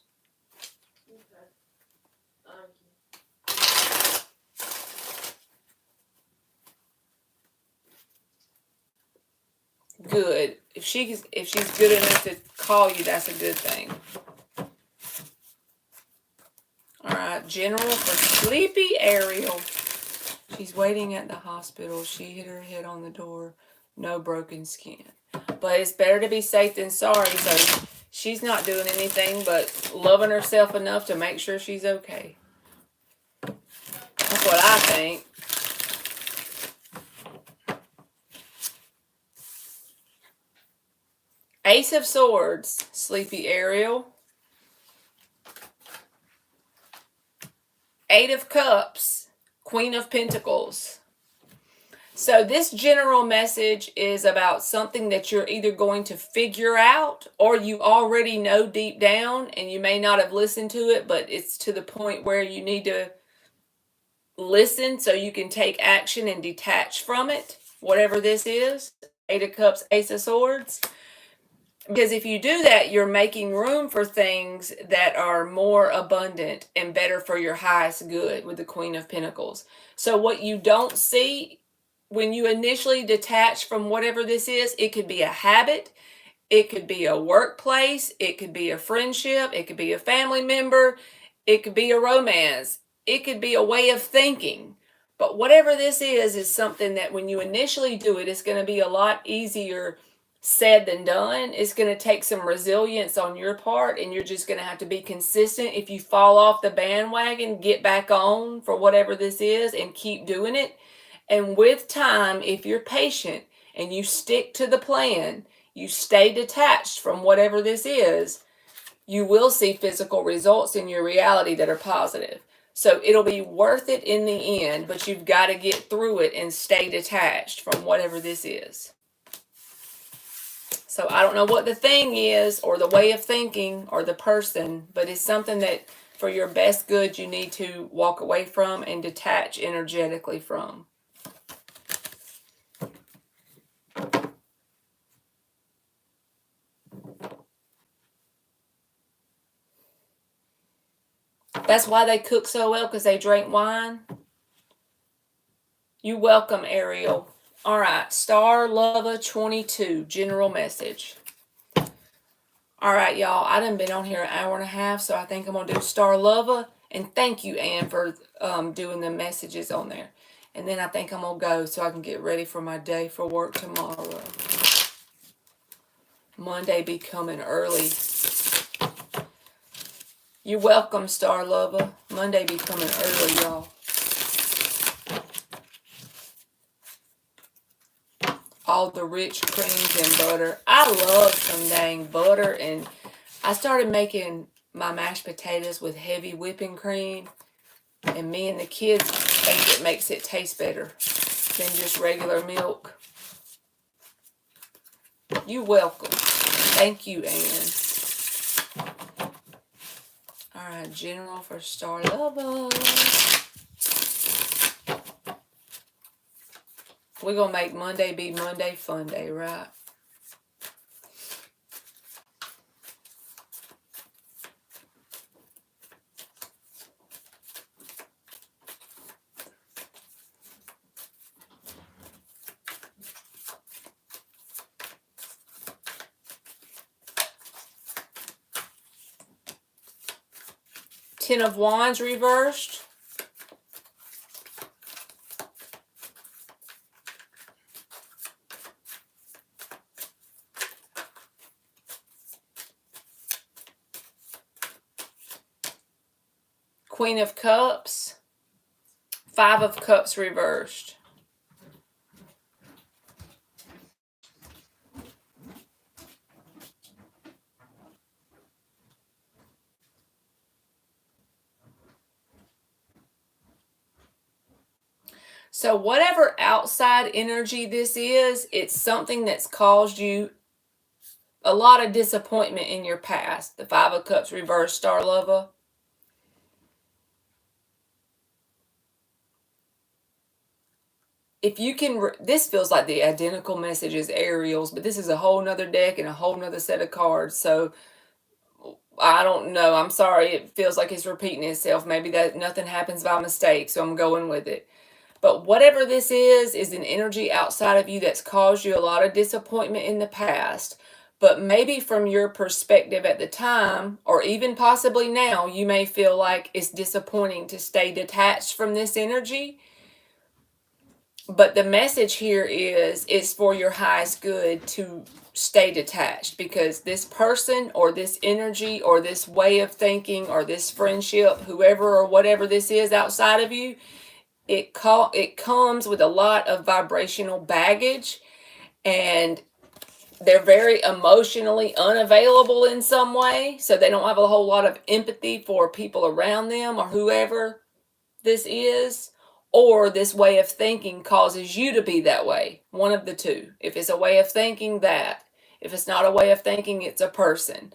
Okay. Thank you. Good. If she's good enough to call you, that's a good thing. All right, General for sleepy Ariel. She's waiting at the hospital. She hit her head on the door. No broken skin. But it's better to be safe than sorry. So she's not doing anything but loving herself enough to make sure she's okay. That's what I think. Ace of Swords, sleepy Ariel. Eight of Cups, Queen of Pentacles. So this general message is about something that you're either going to figure out or you already know deep down and you may not have listened to it, but it's to the point where you need to listen so you can take action and detach from it, whatever this is. Eight of Cups, Ace of Swords. Because if you do that, you're making room for things that are more abundant and better for your highest good with the Queen of Pentacles. So what you don't see when you initially detach from whatever this is, it could be a habit, it could be a workplace, it could be a friendship, it could be a family member, it could be a romance, it could be a way of thinking. But whatever this is something that when you initially do it, it's going to be a lot easier said than done. It's going to take some resilience on your part, and you're just going to have to be consistent. If you fall off the bandwagon, get back on for whatever this is and keep doing it. And with time, if you're patient and you stick to the plan, you stay detached from whatever this is, you will see physical results in your reality that are positive. So it'll be worth it in the end, but you've got to get through it and stay detached from whatever this is. So I don't know what the thing is or the way of thinking or the person, but it's something that for your best good you need to walk away from and detach energetically from. That's why they cook so well, because they drink wine. You welcome, Ariel. All right, Star Lover 22, general message. All right, y'all, I done been on here an hour and a half, so I think I'm going to do Star Lover. And thank you, Ann, for doing the messages on there. And then I think I'm going to go so I can get ready for my day for work tomorrow. Monday be coming early. You're welcome, Star Lover. Monday be coming early, y'all. All the rich creams and butter. I love some dang butter, and I started making my mashed potatoes with heavy whipping cream, and me and the kids think it makes it taste better than just regular milk. You're welcome. Thank you, Ann. All right, general for Star Lover. We're going to make Monday be Monday Fun Day, right? Ten of Wands reversed. Queen of Cups. Five of Cups reversed. So whatever outside energy this is, it's something that's caused you a lot of disappointment in your past. The Five of Cups reversed, Star Lover. If you can, this feels like the identical message as Ariel's, but this is a whole nother deck and a whole nother set of cards. So I don't know. I'm sorry. It feels like it's repeating itself. Maybe that nothing happens by mistake. So I'm going with it. But whatever this is an energy outside of you that's caused you a lot of disappointment in the past. But maybe from your perspective at the time, or even possibly now, you may feel like it's disappointing to stay detached from this energy. But the message here is it's for your highest good to stay detached, because this person or this energy or this way of thinking or this friendship, whoever or whatever this is outside of you, it comes with a lot of vibrational baggage, and they're very emotionally unavailable in some way. So they don't have a whole lot of empathy for people around them or whoever this is. Or this way of thinking causes you to be that way. One of the two. If it's a way of thinking, that. If it's not a way of thinking, it's a person.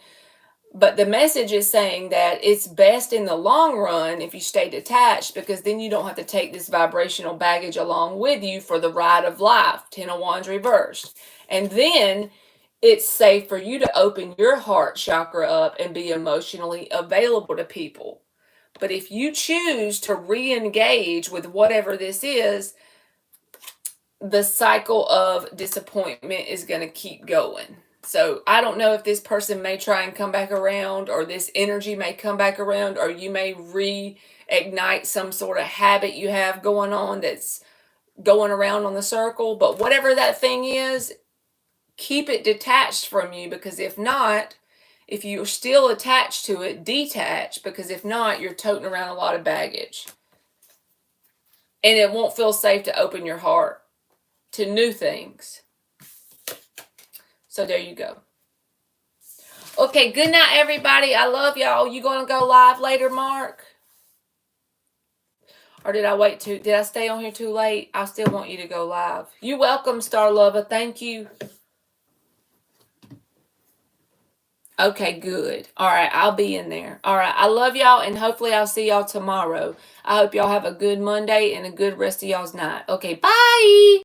But the message is saying that it's best in the long run if you stay detached, because then you don't have to take this vibrational baggage along with you for the ride of life. Ten of Wands reversed. And then it's safe for you to open your heart chakra up and be emotionally available to people. But if you choose to re-engage with whatever this is, the cycle of disappointment is going to keep going. So I don't know if this person may try and come back around, or this energy may come back around, or you may reignite some sort of habit you have going on that's going around on the circle. But whatever that thing is, keep it detached from you, because if not, if you're still attached to it, detach, because if not, you're toting around a lot of baggage. And it won't feel safe to open your heart to new things. So there you go. Okay, good night, everybody. I love y'all. You going to go live later, Mark? Or did I stay on here too late? I still want you to go live. You're welcome, Star Lover. Thank you. Okay, good. All right, I'll be in there. All right, I love y'all, and hopefully I'll see y'all tomorrow. I hope y'all have a good Monday and a good rest of y'all's night. Okay, bye.